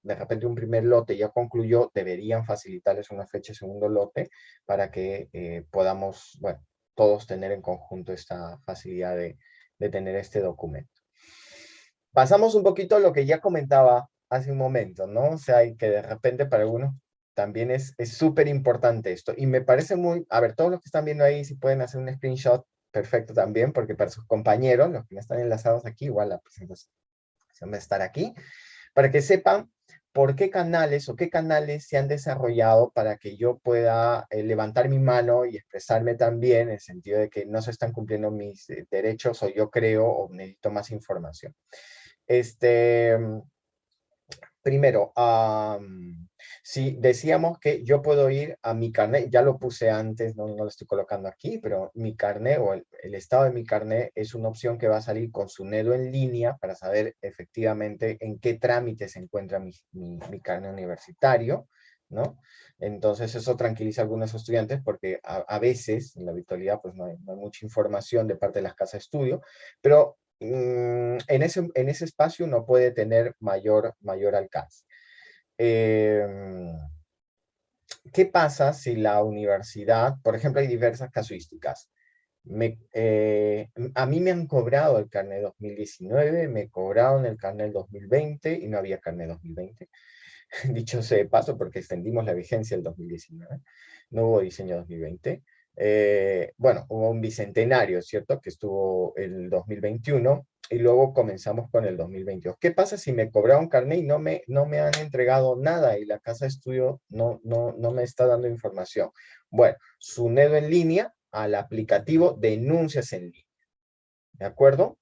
repente un primer lote ya concluyó, deberían facilitarles una fecha de segundo lote para que podamos, bueno, todos tener en conjunto esta facilidad de tener este documento. Pasamos un poquito a lo que ya comentaba hace un momento, ¿no? O sea, y que de repente para algunos también es súper importante esto. Y me parece muy, a ver, todos los que están viendo ahí, si pueden hacer un screenshot, perfecto también, porque para sus compañeros, los que no están enlazados aquí, igual la presentación va a estar aquí, para que sepan por qué canales o qué canales se han desarrollado para que yo pueda levantar mi mano y expresarme también en el sentido de que no se están cumpliendo mis derechos o yo creo o necesito más información. Primero, si decíamos que yo puedo ir a mi carnet, ya lo puse antes, no lo estoy colocando aquí, pero mi carnet o el estado de mi carnet es una opción que va a salir con SUNEDU en línea para saber efectivamente en qué trámite se encuentra mi carnet universitario, ¿no? Entonces eso tranquiliza a algunos estudiantes porque a veces en la virtualidad pues no hay mucha información de parte de las casas de estudio, pero en ese espacio uno puede tener mayor alcance. ¿Qué pasa si la universidad, por ejemplo, hay diversas casuísticas? A mí me han cobrado el carnet 2019, me cobraron el carnet 2020 y no había carnet 2020. Dicho sea de paso, porque extendimos la vigencia del 2019, no hubo diseño 2020. Bueno, hubo un bicentenario, ¿cierto? Que estuvo el 2021 y luego comenzamos con el 2022. ¿Qué pasa si me cobraron carnet y no me han entregado nada y la casa de estudio no me está dando información? Bueno, SUNEDU en línea al aplicativo Denuncias en línea, ¿de acuerdo?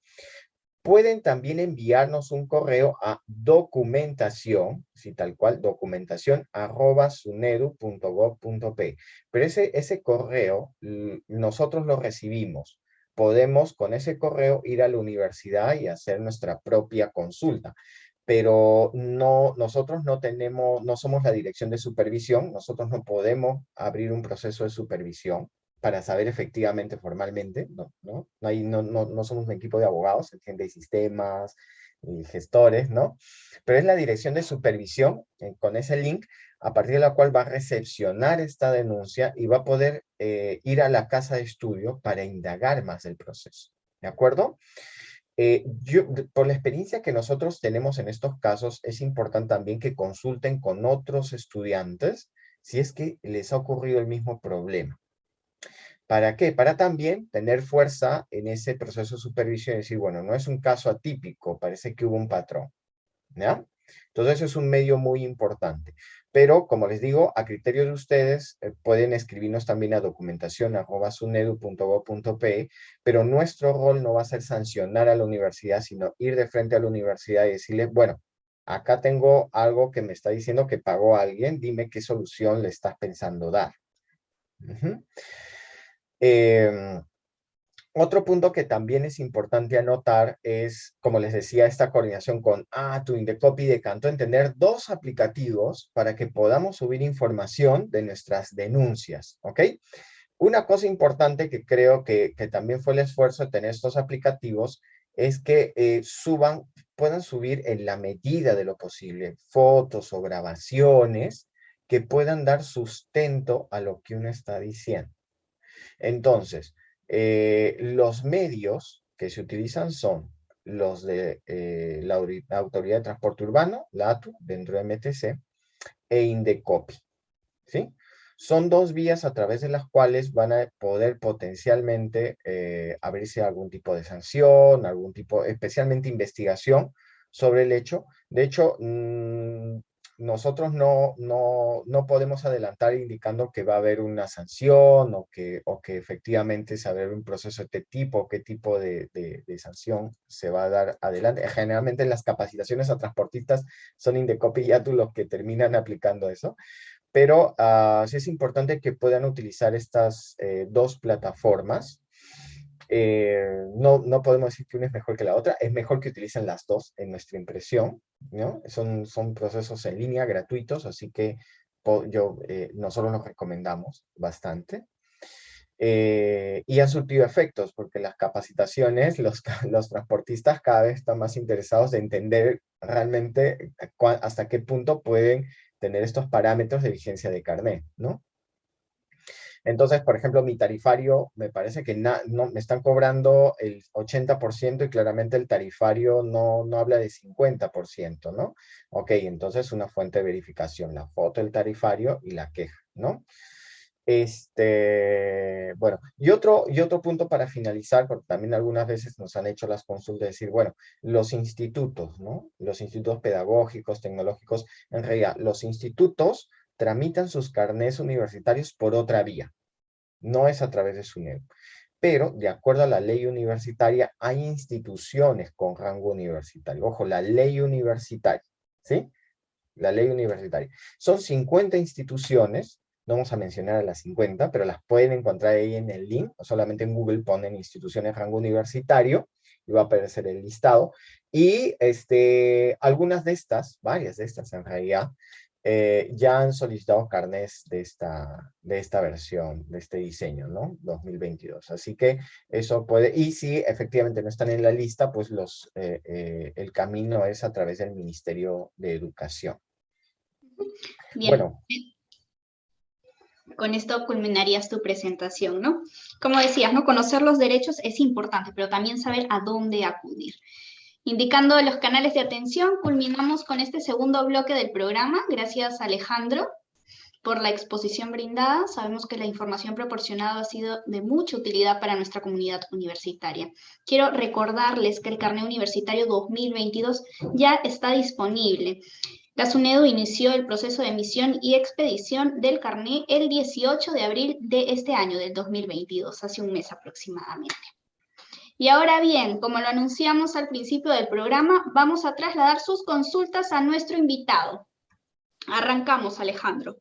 Pueden también enviarnos un correo a documentación, si tal cual, documentación@sunedu.gov.p. Pero ese correo nosotros lo recibimos. Podemos con ese correo ir a la universidad y hacer nuestra propia consulta. Pero nosotros no somos la dirección de supervisión, nosotros no podemos abrir un proceso de supervisión para saber efectivamente formalmente, no somos un equipo de abogados, gente de sistemas y gestores, ¿no? Pero es la dirección de supervisión, con ese link, a partir de la cual va a recepcionar esta denuncia y va a poder ir a la casa de estudio para indagar más del proceso, ¿de acuerdo? Por la experiencia que nosotros tenemos en estos casos, es importante también que consulten con otros estudiantes si es que les ha ocurrido el mismo problema. ¿Para qué? Para también tener fuerza en ese proceso de supervisión y decir, bueno, no es un caso atípico, parece que hubo un patrón, ¿ya? Entonces es un medio muy importante. Pero, como les digo, a criterio de ustedes, pueden escribirnos también a documentación@sunedu.gov.pe, pero nuestro rol no va a ser sancionar a la universidad, sino ir de frente a la universidad y decirle, bueno, acá tengo algo que me está diciendo que pagó alguien, dime qué solución le estás pensando dar. Uh-huh. Otro punto que también es importante anotar es, como les decía, esta coordinación con ATU, Indecopi y Decanto, en tener dos aplicativos para que podamos subir información de nuestras denuncias, ¿ok? Una cosa importante que creo que también fue el esfuerzo de tener estos aplicativos es que puedan subir en la medida de lo posible fotos o grabaciones que puedan dar sustento a lo que uno está diciendo. Entonces, los medios que se utilizan son los de la Autoridad de Transporte Urbano, la ATU, dentro de MTC, e Indecopi, ¿sí? Son dos vías a través de las cuales van a poder potencialmente abrirse algún tipo de sanción, algún tipo, especialmente investigación sobre el hecho. De hecho, nosotros no podemos adelantar indicando que va a haber una sanción o que efectivamente se va a haber un proceso de este tipo o qué tipo de sanción se va a dar adelante. Generalmente las capacitaciones a transportistas son Indecopi y ATU los que terminan aplicando eso. pero sí es importante que puedan utilizar estas dos plataformas. No podemos decir que una es mejor que la otra, es mejor que utilicen las dos en nuestra impresión, ¿no? Son procesos en línea gratuitos, así que nosotros los recomendamos bastante. Y han surtido efectos, porque las capacitaciones, los transportistas cada vez están más interesados de entender realmente hasta qué punto pueden tener estos parámetros de vigencia de carnet, ¿no? Entonces, por ejemplo, mi tarifario, me parece que no, me están cobrando el 80% y claramente el tarifario no habla de 50%, ¿no? Ok, entonces una fuente de verificación, la foto del tarifario y la queja, ¿no? Bueno, y otro punto para finalizar, porque también algunas veces nos han hecho las consultas de decir, bueno, los institutos, ¿no? Los institutos pedagógicos, tecnológicos, en realidad, los institutos tramitan sus carnés universitarios por otra vía, no es a través de SUNEDU. Pero, de acuerdo a la ley universitaria, hay instituciones con rango universitario. Ojo, la ley universitaria, ¿sí? La ley universitaria. Son 50 instituciones, no vamos a mencionar a las 50, pero las pueden encontrar ahí en el link, o solamente en Google ponen instituciones rango universitario, y va a aparecer el listado. Y algunas de estas, varias de estas en realidad, ya han solicitado carnés de esta versión, de este diseño, ¿no? 2022. Así que eso puede, y si efectivamente no están en la lista, pues el camino es a través del Ministerio de Educación. Bien. Bueno. Con esto culminarías tu presentación, ¿no? Como decías, ¿no? Conocer los derechos es importante, pero también saber a dónde acudir. Indicando los canales de atención, culminamos con este segundo bloque del programa. Gracias, Alejandro, por la exposición brindada. Sabemos que la información proporcionada ha sido de mucha utilidad para nuestra comunidad universitaria. Quiero recordarles que el Carnet Universitario 2022 ya está disponible. La SUNEDU inició el proceso de emisión y expedición del carnet el 18 de abril de este año, del 2022, hace un mes aproximadamente. Y ahora bien, como lo anunciamos al principio del programa, vamos a trasladar sus consultas a nuestro invitado. Arrancamos, Alejandro.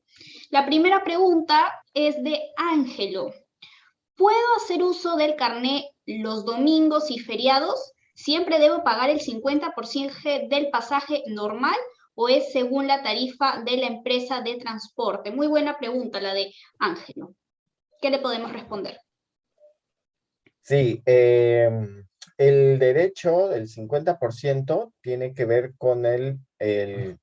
La primera pregunta es de Ángelo. ¿Puedo hacer uso del carnet los domingos y feriados? ¿Siempre debo pagar el 50% del pasaje normal o es según la tarifa de la empresa de transporte? Muy buena pregunta la de Ángelo. ¿Qué le podemos responder? Sí, el derecho del 50% tiene que ver con el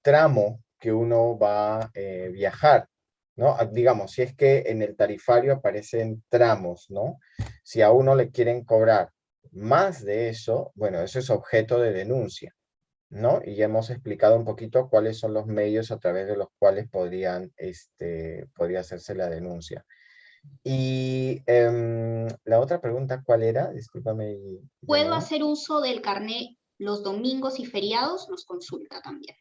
tramo que uno va a viajar, ¿no? Digamos, si es que en el tarifario aparecen tramos, ¿no? Si a uno le quieren cobrar más de eso, bueno, eso es objeto de denuncia, ¿no? Y ya hemos explicado un poquito cuáles son los medios a través de los cuales podría hacerse la denuncia. Y la otra pregunta, ¿cuál era? Discúlpame. ¿Puedo hacer uso del carnet los domingos y feriados? Nos consulta también.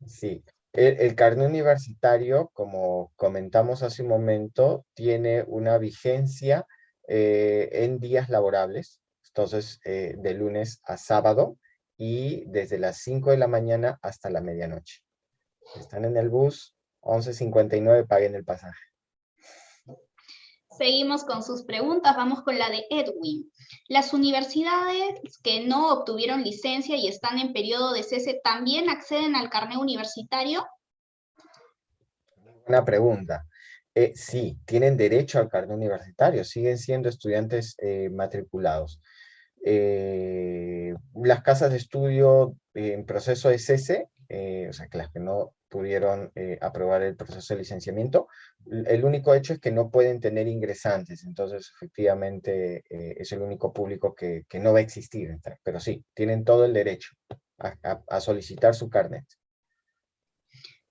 Sí. El carnet universitario, como comentamos hace un momento, tiene una vigencia en días laborables, entonces de lunes a sábado y desde las 5 de la mañana hasta la medianoche. Están en el bus, 11:59, paguen el pasaje. Seguimos con sus preguntas, vamos con la de Edwin. ¿Las universidades que no obtuvieron licencia y están en periodo de cese también acceden al carnet universitario? Una pregunta. Sí, tienen derecho al carnet universitario, siguen siendo estudiantes matriculados. Las casas de estudio en proceso de cese, o sea, que las que no pudieron aprobar el proceso de licenciamiento, el único hecho es que no pueden tener ingresantes, entonces efectivamente es el único público que no va a existir, pero sí, tienen todo el derecho a solicitar su carnet.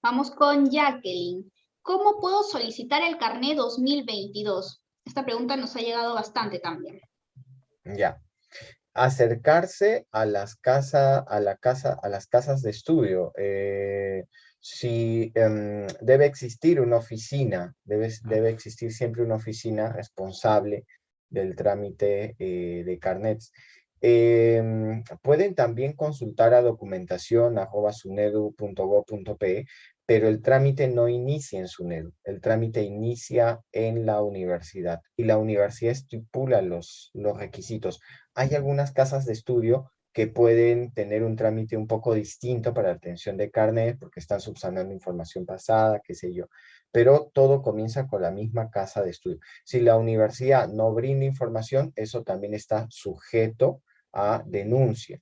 Vamos con Jacqueline. ¿Cómo puedo solicitar el carnet 2022? Esta pregunta nos ha llegado bastante también. Ya. Acercarse a las casas de estudio. Si debe existir una oficina, debe existir siempre una oficina responsable del trámite de carnets. Pueden también consultar a documentación@sunedu.gov.pe, pero el trámite no inicia en SUNEDU, el trámite inicia en la universidad y la universidad estipula los requisitos. Hay algunas casas de estudio que pueden tener un trámite un poco distinto para la obtención de carnet porque están subsanando información pasada, qué sé yo, pero todo comienza con la misma casa de estudio. Si la universidad no brinda información, eso también está sujeto a denuncia,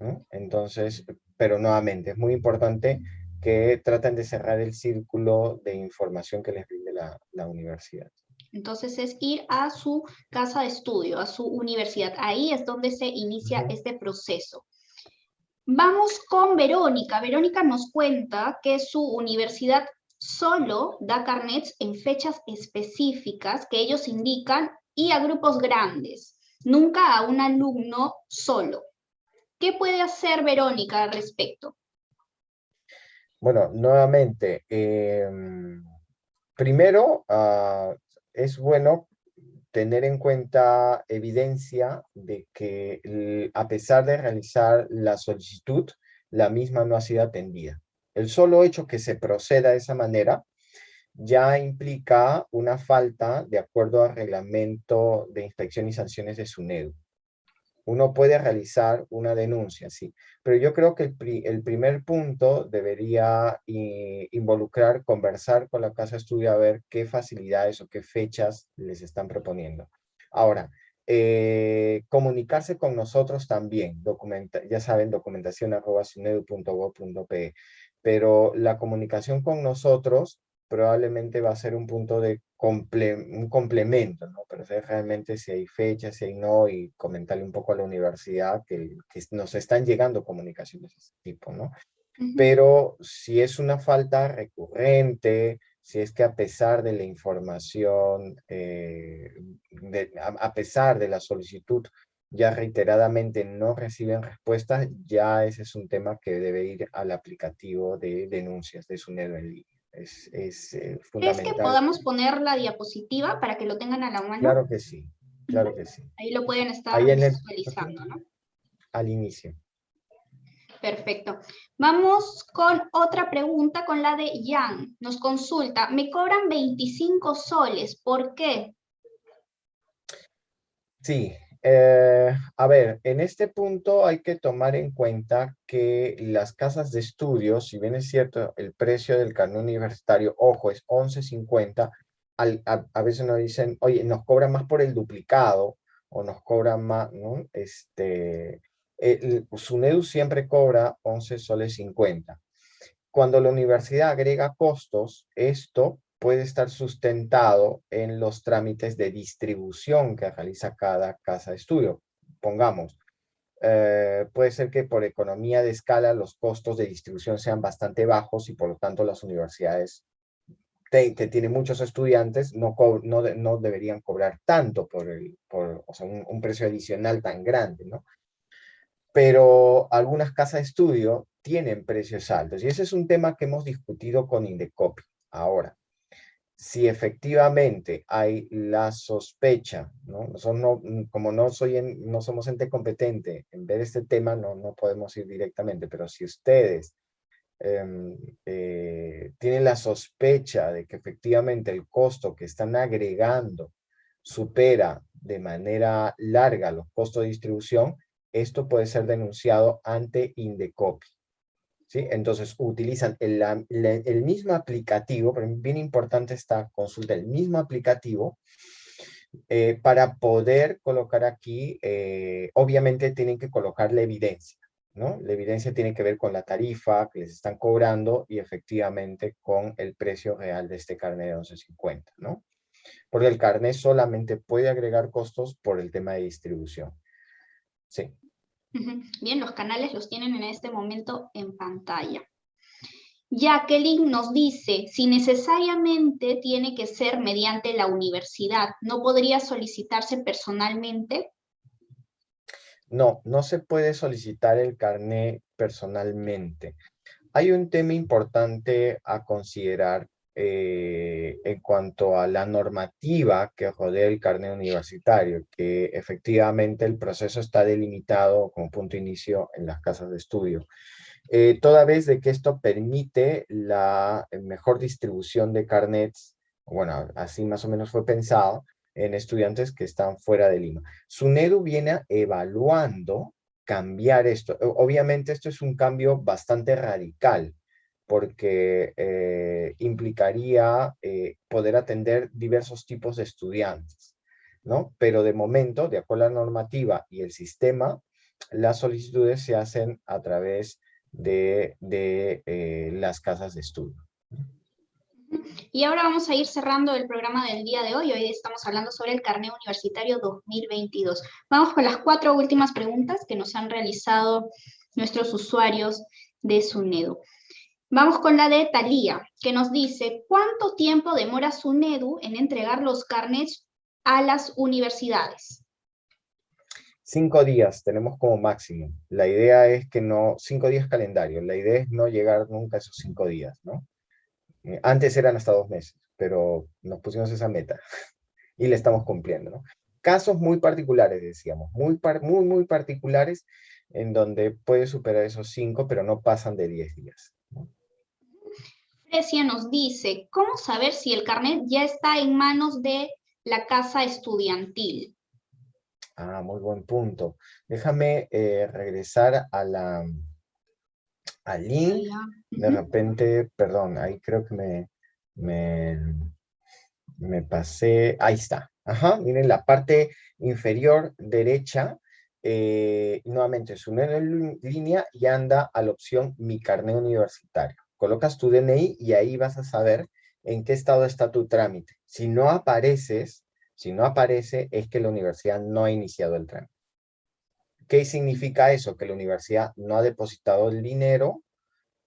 ¿no? Entonces, pero nuevamente, es muy importante que traten de cerrar el círculo de información que les brinde la universidad. Entonces es ir a su casa de estudio, a su universidad. Ahí es donde se inicia este proceso. Vamos con Verónica. Verónica nos cuenta que su universidad solo da carnets en fechas específicas que ellos indican y a grupos grandes, nunca a un alumno solo. ¿Qué puede hacer Verónica al respecto? Bueno, nuevamente, primero es bueno tener en cuenta evidencia de que a pesar de realizar la solicitud, la misma no ha sido atendida. El solo hecho que se proceda de esa manera ya implica una falta de acuerdo al reglamento de inspección y sanciones de SUNEDU. Uno puede realizar una denuncia, sí, pero yo creo que el primer punto debería involucrar, conversar con la casa de estudio a ver qué facilidades o qué fechas les están proponiendo. Ahora, comunicarse con nosotros también, ya saben, documentación@sunedu.gov.pe, pero la comunicación con nosotros probablemente va a ser un punto de un complemento, ¿no? Pero sé realmente si hay fechas, si hay no, y comentarle un poco a la universidad que nos están llegando comunicaciones de ese tipo, ¿no? Pero si es una falta recurrente, si es que a pesar de la información, a pesar de la solicitud, ya reiteradamente no reciben respuestas, ya ese es un tema que debe ir al aplicativo de denuncias de SUNEDU en línea. Es ¿Crees que fundamental. podamos poner la diapositiva para que lo tengan a la mano? Claro que sí, claro que sí. Ahí lo pueden estar Ahí en el, visualizando, ¿no? al inicio. Perfecto. Vamos con otra pregunta, con la de Jan. Nos consulta, me cobran 25 soles, ¿por qué? Sí, a ver, en este punto hay que tomar en cuenta que las casas de estudio, si bien es cierto, el precio del carnet universitario, ojo, es 11.50, a veces nos dicen, oye, nos cobran más por el duplicado, o nos cobran más, ¿no? SUNEDU siempre cobra 11 soles 50. Cuando la universidad agrega costos, esto puede estar sustentado en los trámites de distribución que realiza cada casa de estudio. Pongamos, puede ser que por economía de escala los costos de distribución sean bastante bajos y por lo tanto las universidades que tienen muchos estudiantes no deberían cobrar tanto o sea, un precio adicional tan grande, ¿no? Pero algunas casas de estudio tienen precios altos y ese es un tema que hemos discutido con Indecopi. Ahora, si efectivamente hay la sospecha, ¿no? Nosotros como no somos ente competente en ver este tema, no podemos ir directamente, pero si ustedes tienen la sospecha de que efectivamente el costo que están agregando supera de manera larga los costos de distribución, esto puede ser denunciado ante Indecopi. ¿Sí? Entonces utilizan el mismo aplicativo, pero es bien importante esta consulta, el mismo aplicativo para poder colocar aquí, obviamente tienen que colocar la evidencia, ¿no? La evidencia tiene que ver con la tarifa que les están cobrando y efectivamente con el precio real de este carnet de 11.50, ¿no? Porque el carnet solamente puede agregar costos por el tema de distribución. Sí. Bien, los canales los tienen en este momento en pantalla. Jacqueline nos dice, si necesariamente tiene que ser mediante la universidad, ¿no podría solicitarse personalmente? No se puede solicitar el carnet personalmente. Hay un tema importante a considerar en cuanto a la normativa que rodea el carnet universitario, que efectivamente el proceso está delimitado como punto de inicio en las casas de estudio. toda vez de que esto permite la mejor distribución de carnets, bueno, así más o menos fue pensado, en estudiantes que están fuera de Lima. SUNEDU viene evaluando cambiar esto. Obviamente esto es un cambio bastante radical, porque implicaría poder atender diversos tipos de estudiantes, ¿no? Pero de momento, de acuerdo a la normativa y el sistema, las solicitudes se hacen a través de las casas de estudio. Y ahora vamos a ir cerrando el programa del día de hoy. Hoy estamos hablando sobre el Carnet Universitario 2022. Vamos con las 4 últimas preguntas que nos han realizado nuestros usuarios de SUNEDU. Vamos con la de Talía, que nos dice, ¿cuánto tiempo demora SUNEDU en entregar los carnets a las universidades? 5 días tenemos como máximo. La idea es que no, 5 días calendario, la idea es no llegar nunca a esos 5 días, ¿no? Antes eran hasta 2 meses, pero nos pusimos esa meta y la estamos cumpliendo, ¿no? Casos muy particulares, decíamos, muy particulares, en donde puede superar esos 5, pero no pasan de 10 días, ¿no? Frecia nos dice, ¿cómo saber si el carnet ya está en manos de la casa estudiantil? Ah, muy buen punto. Déjame regresar al link. De repente, perdón, ahí creo que me, me pasé. Ahí está. Ajá, miren la parte inferior derecha. Nuevamente, es una línea y anda a la opción Mi Carnet Universitario. Colocas tu DNI y ahí vas a saber en qué estado está tu trámite. Si no aparece, es que la universidad no ha iniciado el trámite. ¿Qué significa eso? Que la universidad no ha depositado el dinero,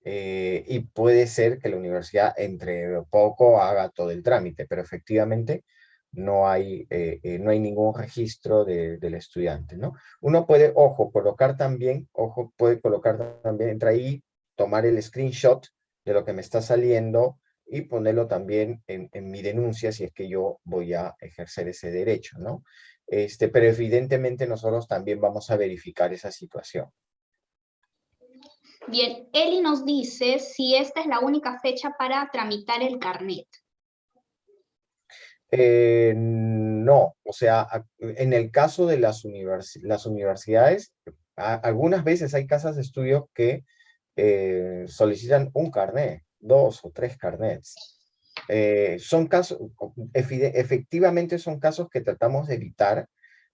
y puede ser que la universidad entre poco haga todo el trámite, pero efectivamente no hay ningún registro del estudiante, ¿no? Uno puede, puede colocar también, entra ahí, tomar el screenshot de lo que me está saliendo y ponerlo también en mi denuncia si es que yo voy a ejercer ese derecho, ¿no? Pero evidentemente nosotros también vamos a verificar esa situación. Bien, Eli nos dice si esta es la única fecha para tramitar el carnet. No, o sea, en el caso de las universidades, algunas veces hay casas de estudio que solicitan un carnet, 2 o 3 carnets. Son casos, efectivamente son casos que tratamos de evitar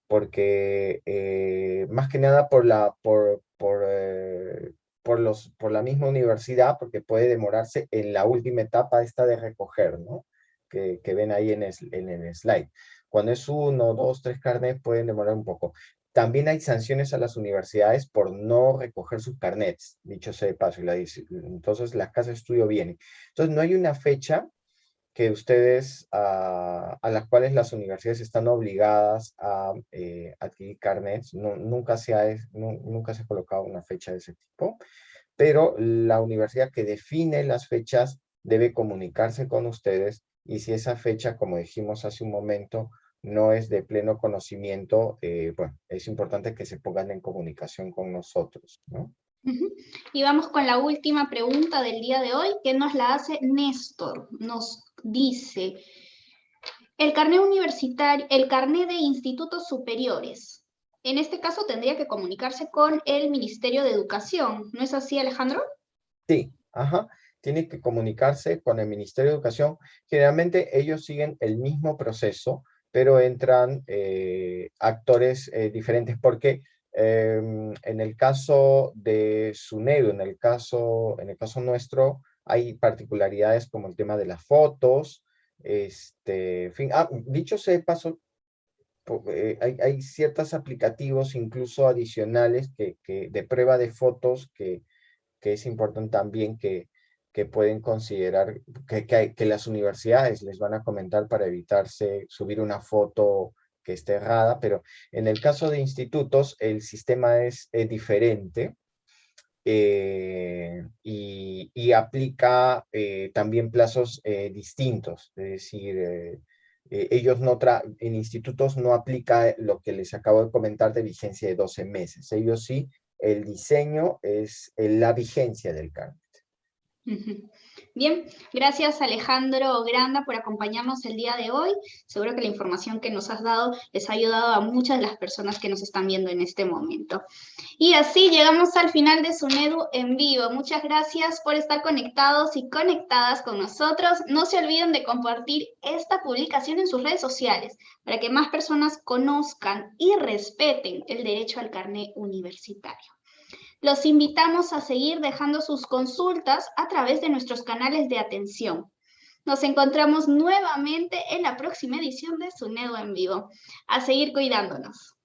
porque más que nada por la misma universidad, porque puede demorarse en la última etapa esta de recoger, ¿no? Que ven ahí en el slide. Cuando es 1, 2, 3 carnets pueden demorar un poco. También hay sanciones a las universidades por no recoger sus carnets, dicho sea de paso, entonces las casas de estudio vienen. Entonces no hay una fecha que ustedes, a las cuales las universidades están obligadas a adquirir carnets. Nunca se ha colocado una fecha de ese tipo, pero la universidad que define las fechas debe comunicarse con ustedes, y si esa fecha, como dijimos hace un momento, no es de pleno conocimiento, bueno, es importante que se pongan en comunicación con nosotros, ¿no? Y vamos con la última pregunta del día de hoy, que nos la hace Néstor. Nos dice, el carnet universitario, el carnet de institutos superiores. En este caso tendría que comunicarse con el Ministerio de Educación. ¿No es así, Alejandro? Sí, ajá. Tiene que comunicarse con el Ministerio de Educación. Generalmente ellos siguen el mismo proceso, pero entran actores diferentes, porque en el caso de SUNEDU, en el caso nuestro, hay particularidades como el tema de las fotos, en fin. Dicho sea de paso, hay ciertos aplicativos incluso adicionales de prueba de fotos que es importante también que pueden considerar, que las universidades les van a comentar para evitarse subir una foto que esté errada, pero en el caso de institutos el sistema es diferente, y aplica también plazos distintos, es decir, ellos en institutos no aplica lo que les acabo de comentar de vigencia de 12 meses, ellos sí el diseño es la vigencia del carnet. Ujú. Bien, gracias Alejandro Granda por acompañarnos el día de hoy. Seguro que la información que nos has dado les ha ayudado a muchas de las personas que nos están viendo en este momento. Y así llegamos al final de SUNEDU en vivo. Muchas gracias por estar conectados y conectadas con nosotros. No se olviden de compartir esta publicación en sus redes sociales para que más personas conozcan y respeten el derecho al carnet universitario. Los invitamos a seguir dejando sus consultas a través de nuestros canales de atención. Nos encontramos nuevamente en la próxima edición de SUNEDU en vivo. A seguir cuidándonos.